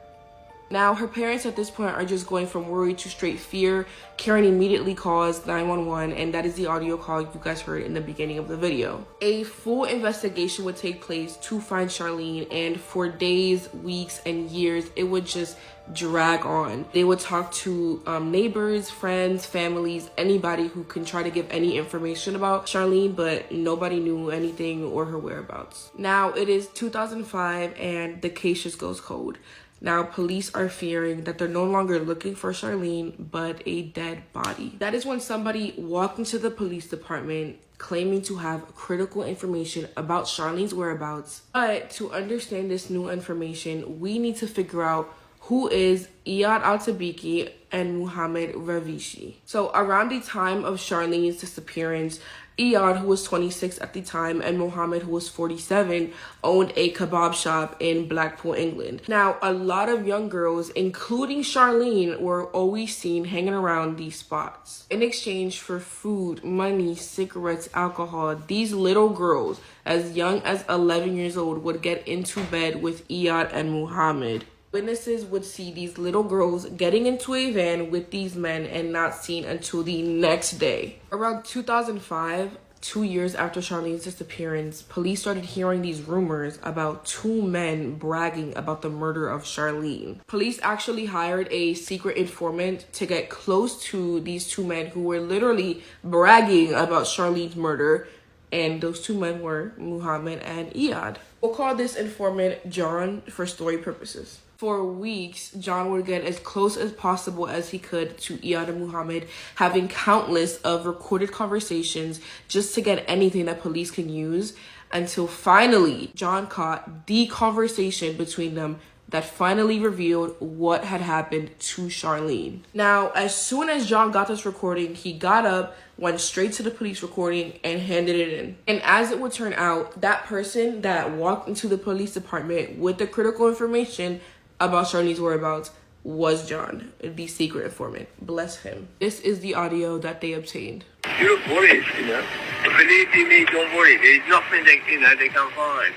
Now, her parents at this point are just going from worry to straight fear. Karen immediately calls 911, and that is the audio call you guys heard in the beginning of the video. A full investigation would take place to find Charlene, and for days, weeks, and years, it would just drag on. They would talk to neighbors, friends, families, anybody who can try to give any information about Charlene, but nobody knew anything or her whereabouts. Now, it is 2005, and the case just goes cold. Now, police are fearing that they're no longer looking for Charlene, but a dead body. That is when somebody walked into the police department claiming to have critical information about Charlene's whereabouts. But to understand this new information, we need to figure out who is Iyad Al-Tabiki and Muhammad Ravishi. So around the time of Charlene's disappearance, Iyad, who was 26 at the time, and Muhammad, who was 47, owned a kebab shop in Blackpool, England. Now, a lot of young girls, including Charlene, were always seen hanging around these spots. In exchange for food, money, cigarettes, alcohol, these little girls, as young as 11 years old, would get into bed with Iyad and Muhammad. Witnesses would see these little girls getting into a van with these men and not seen until the next day. Around 2005, 2 years after Charlene's disappearance, police started hearing these rumors about two men bragging about the murder of Charlene. Police actually hired a secret informant to get close to these two men who were literally bragging about Charlene's murder, and those two men were Muhammad and Iyad. We'll call this informant John for story purposes. For weeks, John would get as close as possible as he could to Iyad and Muhammad, having countless of recorded conversations just to get anything that police can use, until finally John caught the conversation between them that finally revealed what had happened to Charlene. Now, as soon as John got this recording, he got up, went straight to the police recording, and handed it in. And as it would turn out, that person that walked into the police department with the critical information about Charlene's whereabouts was John, the secret informant. Bless him. This is the audio that they obtained. You look worried, you know. Believe you me, don't worry. There's nothing they can find.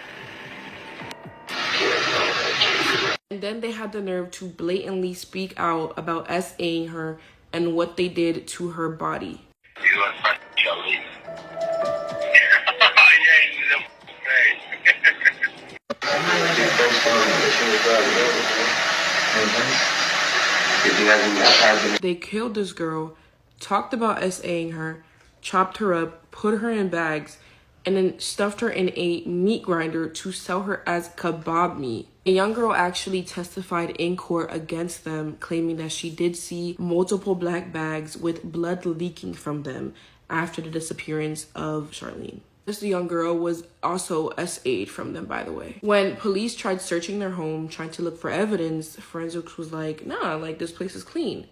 And then they had the nerve to blatantly speak out about SAing her and what they did to her body. You are fucking Charlene. Yeah, you know. They killed this girl, talked about SAing her, chopped her up, put her in bags, and then stuffed her in a meat grinder to sell her as kebab meat. A young girl actually testified in court against them, claiming that she did see multiple black bags with blood leaking from them after the disappearance of Charlene. This young girl was also SA'd from them, by the way. When police tried searching their home, trying to look for evidence, forensics was like, nah, like this place is clean.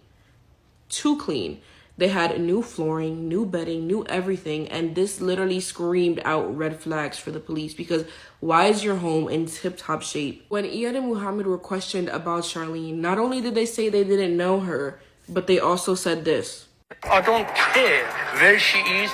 Too clean. They had new flooring, new bedding, new everything, and this literally screamed out red flags for the police because why is your home in tip-top shape? When Iyad and Muhammad were questioned about Charlene, not only did they say they didn't know her, but they also said this. I don't care where she is,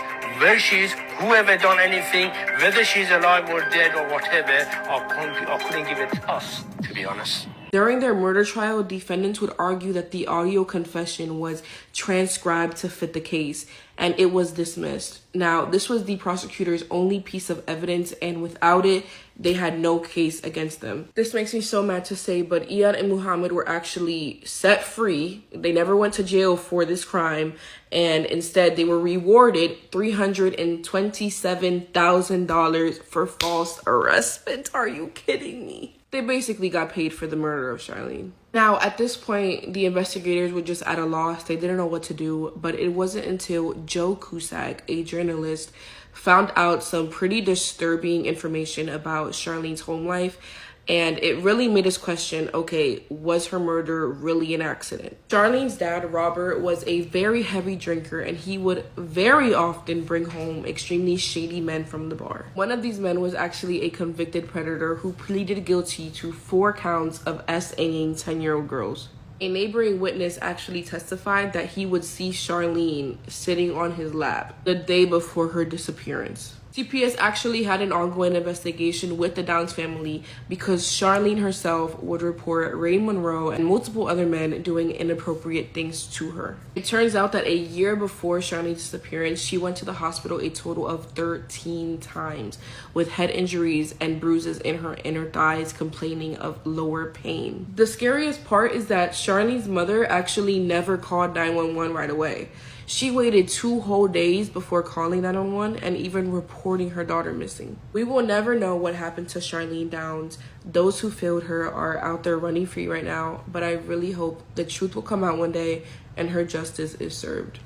whoever done anything, whether she's alive or dead or whatever, I couldn't give it us, to be honest. During their murder trial, defendants would argue that the audio confession was transcribed to fit the case, and it was dismissed. Now, this was the prosecutor's only piece of evidence, and without it, they had no case against them. This makes me so mad to say, but Iyad and Muhammad were actually set free. They never went to jail for this crime, and instead they were rewarded $327,000 for false arrestment. Are you kidding me? They basically got paid for the murder of Charlene. Now, at this point, the investigators were just at a loss. They didn't know what to do, but it wasn't until Joe Cusack, a journalist, found out some pretty disturbing information about Charlene's home life, and it really made us question, okay, was her murder really an accident? Charlene's dad, Robert, was a very heavy drinker, and he would very often bring home extremely shady men from the bar. One of these men was actually a convicted predator who pleaded guilty to 4 counts of SAing 10-year-old girls. A neighboring witness actually testified that he would see Charlene sitting on his lap the day before her disappearance. CPS actually had an ongoing investigation with the Downs family because Charlene herself would report Ray Monroe and multiple other men doing inappropriate things to her. It turns out that a year before Charlene's disappearance, she went to the hospital a total of 13 times with head injuries and bruises in her inner thighs, complaining of lower pain. The scariest part is that Charlene's mother actually never called 911 right away. She waited 2 whole days before calling 911 and even reporting her daughter missing. We will never know what happened to Charlene Downs. Those who failed her are out there running free right now, but I really hope the truth will come out one day and her justice is served.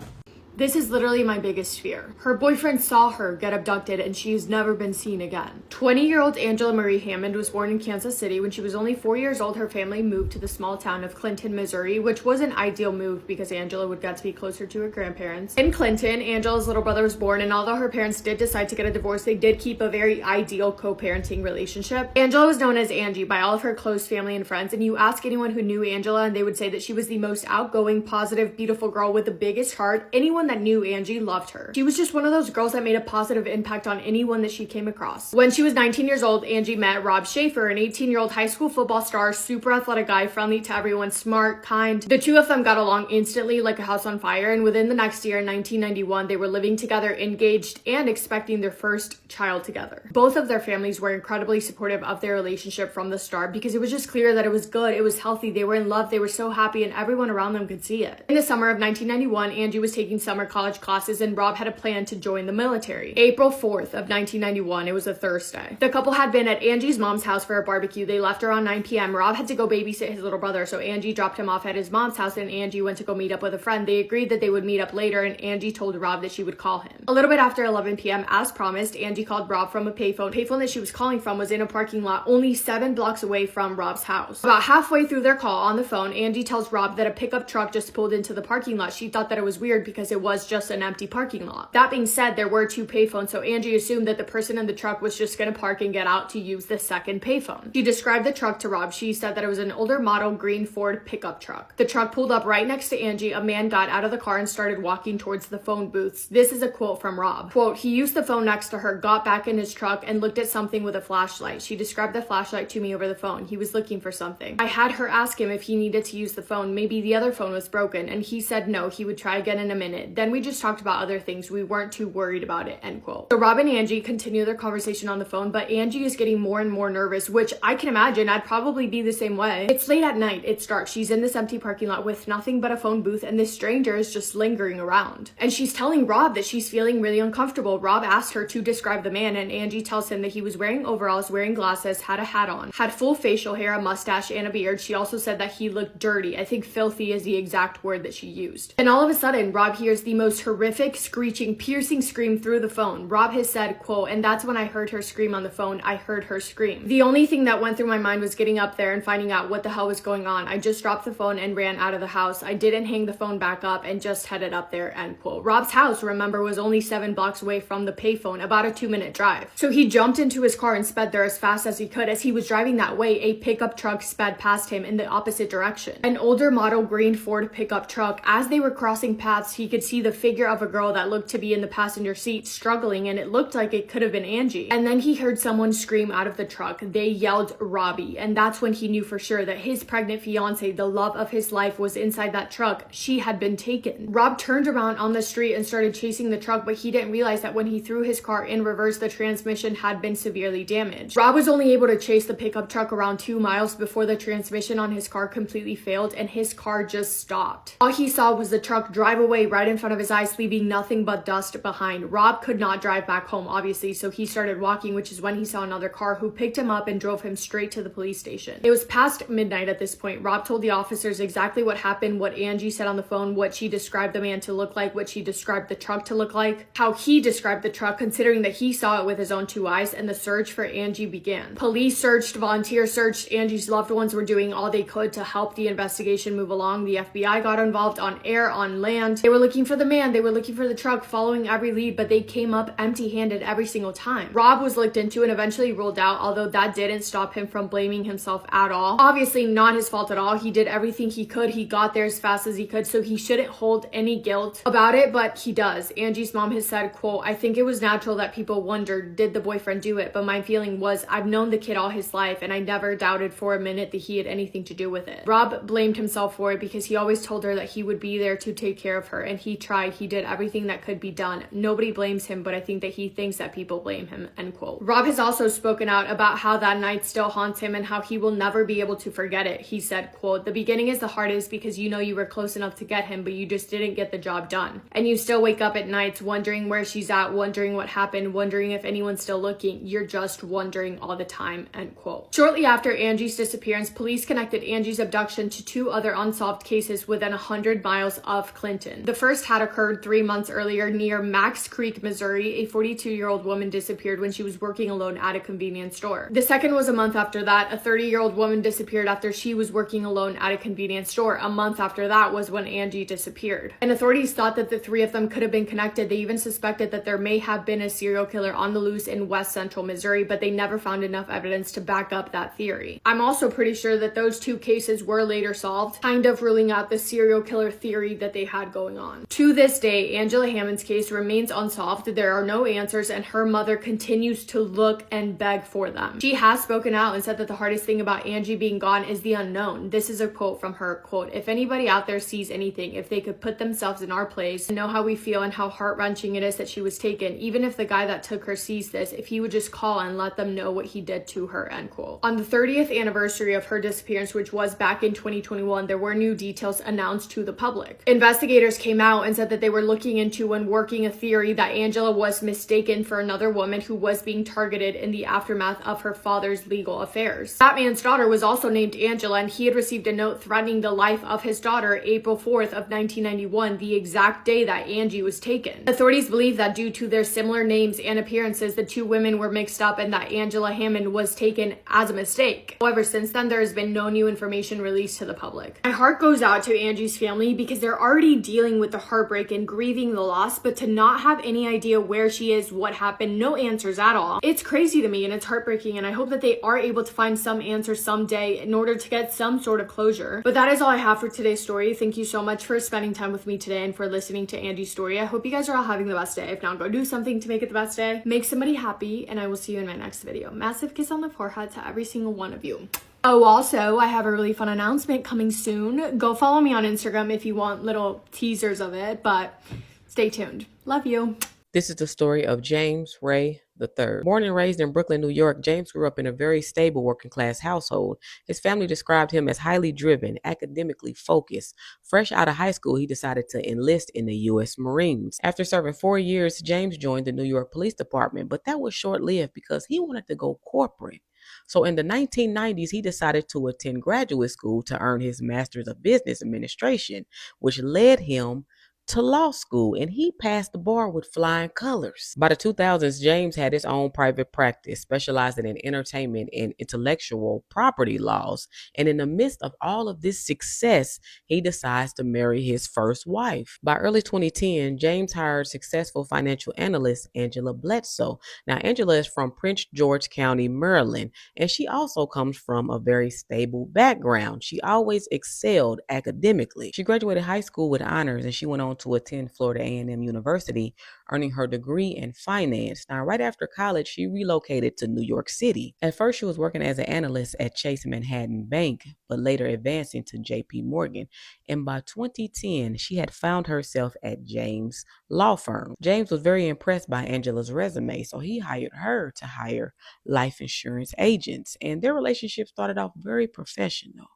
This is literally my biggest fear. Her boyfriend saw her get abducted and she's never been seen again. 20-year-old Angela Marie Hammond was born in Kansas City. When she was only 4 years old, her family moved to the small town of Clinton, Missouri, which was an ideal move because Angela would get to be closer to her grandparents. In Clinton, Angela's little brother was born, and although her parents did decide to get a divorce, they did keep a very ideal co-parenting relationship. Angela was known as Angie by all of her close family and friends, and you ask anyone who knew Angela and they would say that she was the most outgoing, positive, beautiful girl with the biggest heart. Anyone that knew Angie loved her. She was just one of those girls that made a positive impact on anyone that she came across. When she was 19 years old, Angie met Rob Schaefer, an 18-year-old high school football star, super athletic guy, friendly to everyone, smart, kind. The two of them got along instantly like a house on fire, and within the next year, in 1991, they were living together, engaged, and expecting their first child together. Both of their families were incredibly supportive of their relationship from the start because it was just clear that it was good, it was healthy, they were in love, they were so happy, and everyone around them could see it. In the summer of 1991, Angie was taking summer college classes and Rob had a plan to join the military. April 4th of 1991, it was a Thursday. The couple had been at Angie's mom's house for a barbecue. They left around 9 p.m. Rob had to go babysit his little brother, so Angie dropped him off at his mom's house and Angie went to go meet up with a friend. They agreed that they would meet up later and Angie told Rob that she would call him. A little bit after 11 p.m. as promised, Angie called Rob from a payphone. The payphone that she was calling from was in a parking lot only 7 blocks away from Rob's house. About halfway through their call on the phone, Angie tells Rob that a pickup truck just pulled into the parking lot. She thought that it was weird because it was just an empty parking lot. That being said, there were 2 payphones, so Angie assumed that the person in the truck was just going to park and get out to use the second payphone. She described the truck to Rob. She said that it was an older model green Ford pickup truck. The truck pulled up right next to Angie. A man got out of the car and started walking towards the phone booths. This is a quote from Rob. Quote, he used the phone next to her, got back in his truck, and looked at something with a flashlight. She described the flashlight to me over the phone. He was looking for something. I had her ask him if he needed to use the phone. Maybe the other phone was broken, and he said no, he would try again in a minute. minute. Then we just talked about other things. We weren't too worried about it, end quote. So Rob and Angie continue their conversation on the phone, but Angie is getting more and more nervous, which I can imagine. I'd probably be the same way. It's late at night. It's dark. She's in this empty parking lot with nothing but a phone booth, and this stranger is just lingering around. And she's telling Rob that she's feeling really uncomfortable. Rob asked her to describe the man, and Angie tells him that he was wearing overalls, wearing glasses, had a hat on, had full facial hair, a mustache, and a beard. She also said that he looked dirty. I think filthy is the exact word that she used. And all of a sudden, Rob hears the most horrific, screeching, piercing scream through the phone. Rob has said, quote, "And that's when I heard her scream on the phone. I heard her scream. The only thing that went through my mind was getting up there and finding out what the hell was going on. I just dropped the phone and ran out of the house. I didn't hang the phone back up and just headed up there," end quote. Rob's house, remember, was only 7 blocks away from the payphone, about a 2-minute drive. So he jumped into his car and sped there as fast as he could. As he was driving that way, a pickup truck sped past him in the opposite direction. An older model green Ford pickup truck. As they were crossing paths, he could see the figure of a girl that looked to be in the passenger seat struggling, and it looked like it could have been Angie. And then he heard someone scream out of the truck. They yelled Robbie, and that's when he knew for sure that his pregnant fiance, the love of his life, was inside that truck. She had been taken. Rob turned around on the street and started chasing the truck, but he didn't realize that when he threw his car in reverse, the transmission had been severely damaged. Rob was only able to chase the pickup truck around 2 miles before the transmission on his car completely failed and his car just stopped. All he saw was the truck drive away right in front of his eyes, leaving nothing but dust behind. Rob could not drive back home, obviously, so he started walking, which is when he saw another car who picked him up and drove him straight to the police station. It was past midnight at this point. Rob told the officers exactly what happened, what Angie said on the phone, what she described the man to look like, what she described the truck to look like, how he described the truck, considering that he saw it with his own 2 eyes, and the search for Angie began. Police searched, volunteers searched, Angie's loved ones were doing all they could to help the investigation move along. The FBI got involved on air, on land. They were looking for the man, they were looking for the truck, following every lead, but they came up empty-handed every single time. Rob was looked into and eventually ruled out, although that didn't stop him from blaming himself at all. Obviously not his fault at all. He did everything he could. He got there as fast as he could, so he shouldn't hold any guilt about it, but he does. Angie's mom has said, quote, "I think it was natural that people wondered, did the boyfriend do it? But my feeling was, I've known the kid all his life, and I never doubted for a minute that he had anything to do with it." Rob blamed himself for it because he always told her that he would be there to take care of her, and he tried. He did everything that could be done. Nobody blames him, but I think that he thinks that people blame him, end quote. Rob has also spoken out about how that night still haunts him and how he will never be able to forget it. He said, quote, "The beginning is the hardest because you know you were close enough to get him, but you just didn't get the job done. And you still wake up at nights wondering where she's at, wondering what happened, wondering if anyone's still looking. You're just wondering all the time," end quote. Shortly after Angie's disappearance, police connected Angie's abduction to 2 other unsolved cases within 100 miles of Clinton. The first had occurred 3 months earlier near Max Creek, Missouri. A 42-year-old woman disappeared when she was working alone at a convenience store. The second was a month after that. A 30-year-old woman disappeared after she was working alone at a convenience store. A month after that was when Angie disappeared. And authorities thought that the 3 of them could have been connected. They even suspected that there may have been a serial killer on the loose in West Central Missouri, but they never found enough evidence to back up that theory. I'm also pretty sure that those 2 cases were later solved, kind of ruling out the serial killer theory that they had going on. To this day, Angela Hammond's case remains unsolved. There are no answers, and her mother continues to look and beg for them. She has spoken out and said that the hardest thing about Angie being gone is the unknown. This is a quote from her, quote, "If anybody out there sees anything, if they could put themselves in our place and know how we feel and how heart-wrenching it is that she was taken, even if the guy that took her sees this, if he would just call and let them know what he did to her," end quote. On the 30th anniversary of her disappearance, which was back in 2021, there were new details announced to the public. Investigators came out and said that they were looking into and working a theory that Angela was mistaken for another woman who was being targeted in the aftermath of her father's legal affairs. That man's daughter was also named Angela, and he had received a note threatening the life of his daughter April 4th of 1991, the exact day that Angie was taken. Authorities believe that due to their similar names and appearances, the 2 women were mixed up and that Angela Hammond was taken as a mistake. However, since then, there has been no new information released to the public. My heart goes out to Angie's family because they're already dealing with the heartbreak and grieving the loss, but to not have any idea where she is, what happened, no answers at all. It's crazy to me and it's heartbreaking, and I hope that they are able to find some answers someday in order to get some sort of closure. But that is all I have for today's story. Thank you so much for spending time with me today and for listening to Angie's story. I hope you guys are all having the best day. If not, go do something to make it the best day. Make somebody happy, and I will see you in my next video. Massive kiss on the forehead to every single one of you. Oh, also, I have a really fun announcement coming soon. Go follow me on Instagram if you want little teasers of it, but Stay tuned. Love you. This is the story of James Ray III. Born and raised in Brooklyn, New York, James grew up in a very stable working class household. His family described him as highly driven, academically focused. Fresh out of high school, he decided to enlist in the U.S. Marines. After serving 4 years, James joined the New York Police Department, but that was short-lived because he wanted to go corporate. So in the 1990s, he decided to attend graduate school to earn his Master's of Business Administration, which led him to law school, and he passed the bar with flying colors. By the 2000s, James had his own private practice, specializing in entertainment and intellectual property laws. And in the midst of all of this success, he decides to marry his first wife. By early 2010, James hired successful financial analyst Angela Bledsoe. Now, Angela is from Prince George County, Maryland, and she also comes from a very stable background. She always excelled academically. She graduated high school with honors, and she went on to attend Florida A&M University, earning her degree in finance. Now, right after college, she relocated to New York City. At first, she was working as an analyst at Chase Manhattan Bank, but later advancing to JP Morgan. And by 2010, she had found herself at James' law firm. James was very impressed by Angela's resume, so he hired her to hire life insurance agents. And their relationship started off very professional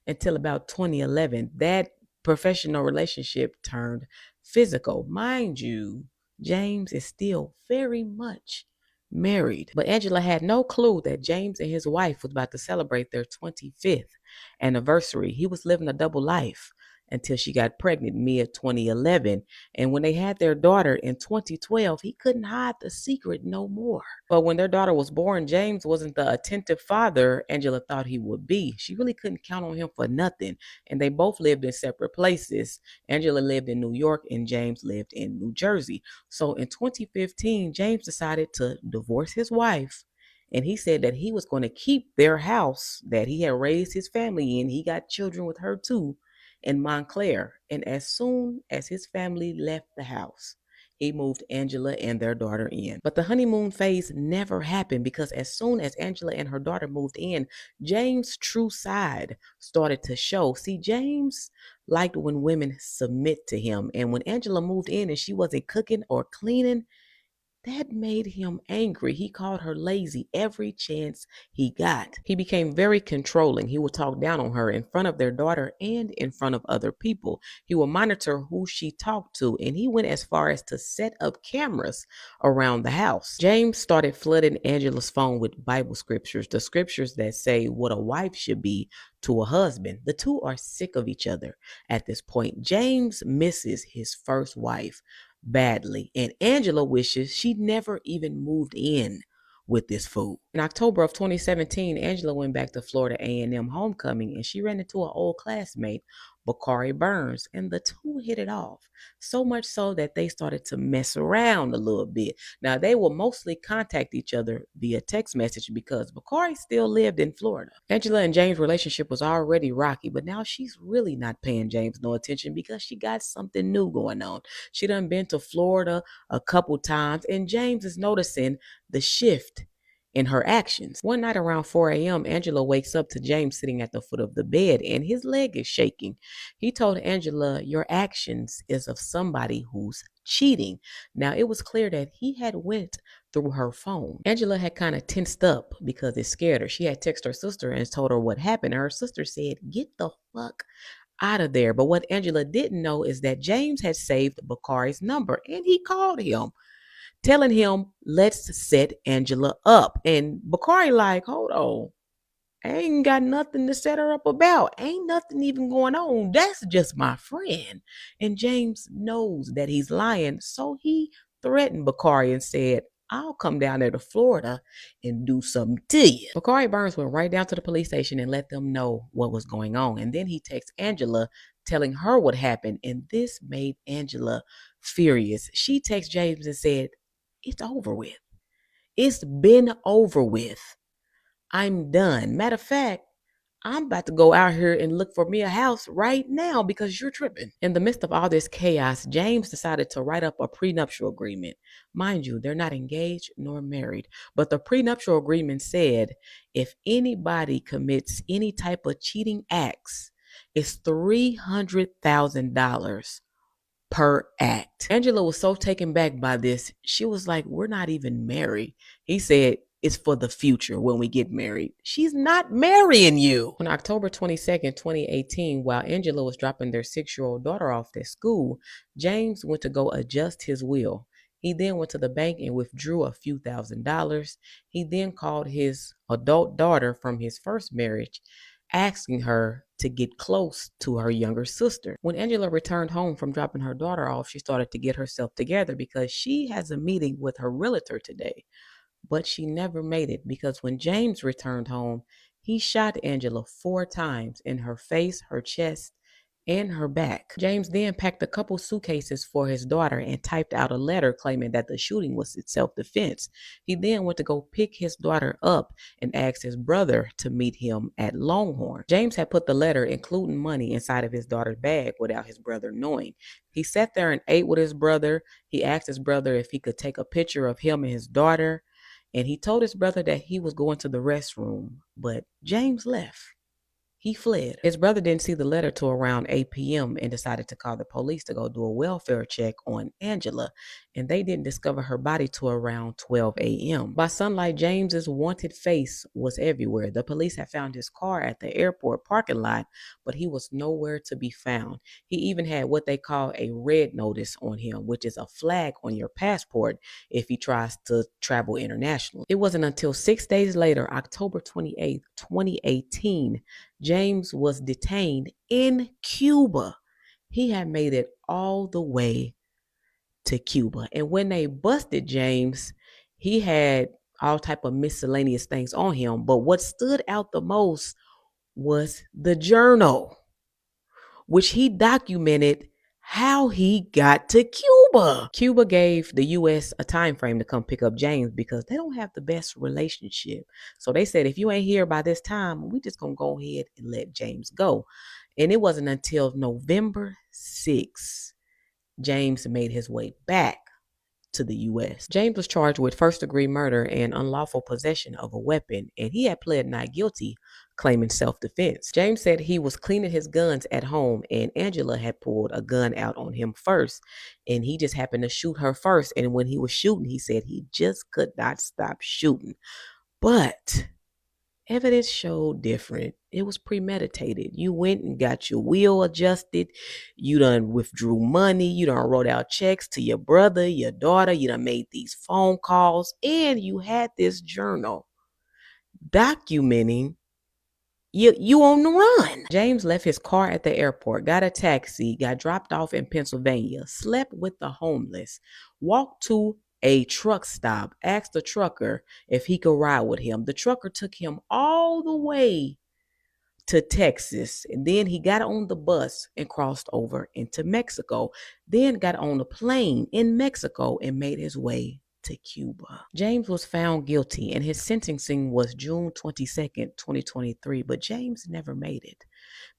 until about 2011. That professional relationship turned physical. Mind you, James is still very much married. But Angela had no clue that James and his wife was about to celebrate their 25th anniversary. He was living a double life until she got pregnant mid 2011. And when they had their daughter in 2012, he couldn't hide the secret no more. But when their daughter was born, James wasn't the attentive father Angela thought he would be. She really couldn't count on him for nothing. And they both lived in separate places. Angela lived in New York and James lived in New Jersey. So in 2015, James decided to divorce his wife. And he said that he was going to keep their house that he had raised his family in. He got children with her too, in Montclair. And as soon as his family left the house, he moved Angela and their daughter in. But the honeymoon phase never happened, because as soon as Angela and her daughter moved in, James' true side started to show. See, James liked when women submit to him. And when Angela moved in and she wasn't cooking or cleaning, that made him angry. He called her lazy every chance he got. He became very controlling. He would talk down on her in front of their daughter and in front of other people. He would monitor who she talked to, and he went as far as to set up cameras around the house. James started flooding Angela's phone with Bible scriptures, the scriptures that say what a wife should be to a husband. The two are sick of each other at this point. James misses his first wife badly, and Angela wishes she never even moved in with this fool. In October of 2017, Angela went back to Florida A&M homecoming, and she ran into an old classmate, Bakari Burns, and the two hit it off. So much so that they started to mess around a little bit. Now, they will mostly contact each other via text message because Bakari still lived in Florida. Angela and James' relationship was already rocky, but now she's really not paying James no attention because she got something new going on. She done been to Florida a couple times, and James is noticing the shift in her actions. One night around 4 a.m., Angela wakes up to James sitting at the foot of the bed, and his leg is shaking. He told Angela, "Your actions is of somebody who's cheating." Now, it was clear that he had went through her phone. Angela had kind of tensed up because it scared her. She had texted her sister and told her what happened. And her sister said, "Get the fuck out of there." But what Angela didn't know is that James had saved Bakari's number, and he called him, telling him, "Let's set Angela up." And Bakari like, "Hold on. I ain't got nothing to set her up about. Ain't nothing even going on. That's just my friend." And James knows that he's lying, so he threatened Bakari and said, "I'll come down there to Florida and do something to you." Bakari Burns went right down to the police station and let them know what was going on. And then he texted Angela telling her what happened. And this made Angela furious. She texted James and said, "It's over with. It's been over with. I'm done. Matter of fact, I'm about to go out here and look for me a house right now because you're tripping." In the midst of all this chaos, James decided to write up a prenuptial agreement. Mind you, they're not engaged nor married, but the prenuptial agreement said if anybody commits any type of cheating acts, it's $300,000 per act. Angela was so taken back by this, she was like, "We're not even married." He said, "It's for the future when we get married." She's not marrying you. On October 22nd, 2018, while Angela was dropping their 6-year-old daughter off at school, James went to go adjust his will. He then went to the bank and withdrew a few $1,000s. He then called his adult daughter from his first marriage, asking her to get close to her younger sister. When Angela returned home from dropping her daughter off, she started to get herself together because she has a meeting with her realtor today. But she never made it because when James returned home, he shot Angela 4 times in her face, her chest, and her back. James then packed a couple suitcases for his daughter and typed out a letter claiming that the shooting was in self-defense. He then went to go pick his daughter up and asked his brother to meet him at Longhorn. James had put the letter, including money, inside of his daughter's bag without his brother knowing. He sat there and ate with his brother. He asked his brother if he could take a picture of him and his daughter. And he told his brother that he was going to the restroom, but James left. He fled. His brother didn't see the letter till around 8 p.m. and decided to call the police to go do a welfare check on Angela, and they didn't discover her body till around 12 a.m. By sunlight, James's wanted face was everywhere. The police had found his car at the airport parking lot, but he was nowhere to be found. He even had what they call a red notice on him, which is a flag on your passport if he tries to travel internationally. It wasn't until 6 days later, October 28th, 2018, James was detained in Cuba. He had made it all the way to Cuba. And when they busted James, he had all type of miscellaneous things on him. But what stood out the most was the journal, which he documented how he got to Cuba. Cuba gave the U.S. a time frame to come pick up James because they don't have the best relationship. So they said, if you ain't here by this time, we just gonna go ahead and let James go. And it wasn't until November 6th, James made his way back to the U.S. James was charged with first-degree murder and unlawful possession of a weapon, and he had pled not guilty, claiming self-defense. James said he was cleaning his guns at home, and Angela had pulled a gun out on him first, and he just happened to shoot her first. And when he was shooting, he said he just could not stop shooting. But evidence showed different. It was premeditated. You went and got your will adjusted. You done withdrew money. You done wrote out checks to your brother, your daughter. You done made these phone calls. And you had this journal documenting you on the run. James left his car at the airport, got a taxi, got dropped off in Pennsylvania, slept with the homeless, walked to a truck stop, asked the trucker if he could ride with him. The trucker took him all the way to Texas, and then he got on the bus and crossed over into Mexico, then got on a plane in Mexico and made his way to Cuba. James was found guilty, and his sentencing was June 22nd, 2023, but James never made it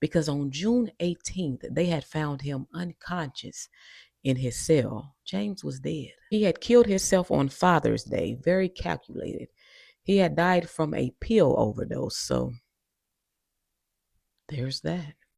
because on June 18th, they had found him unconscious in his cell. James was dead. He had killed himself on Father's Day, very calculated. He had died from a pill overdose, so there's that.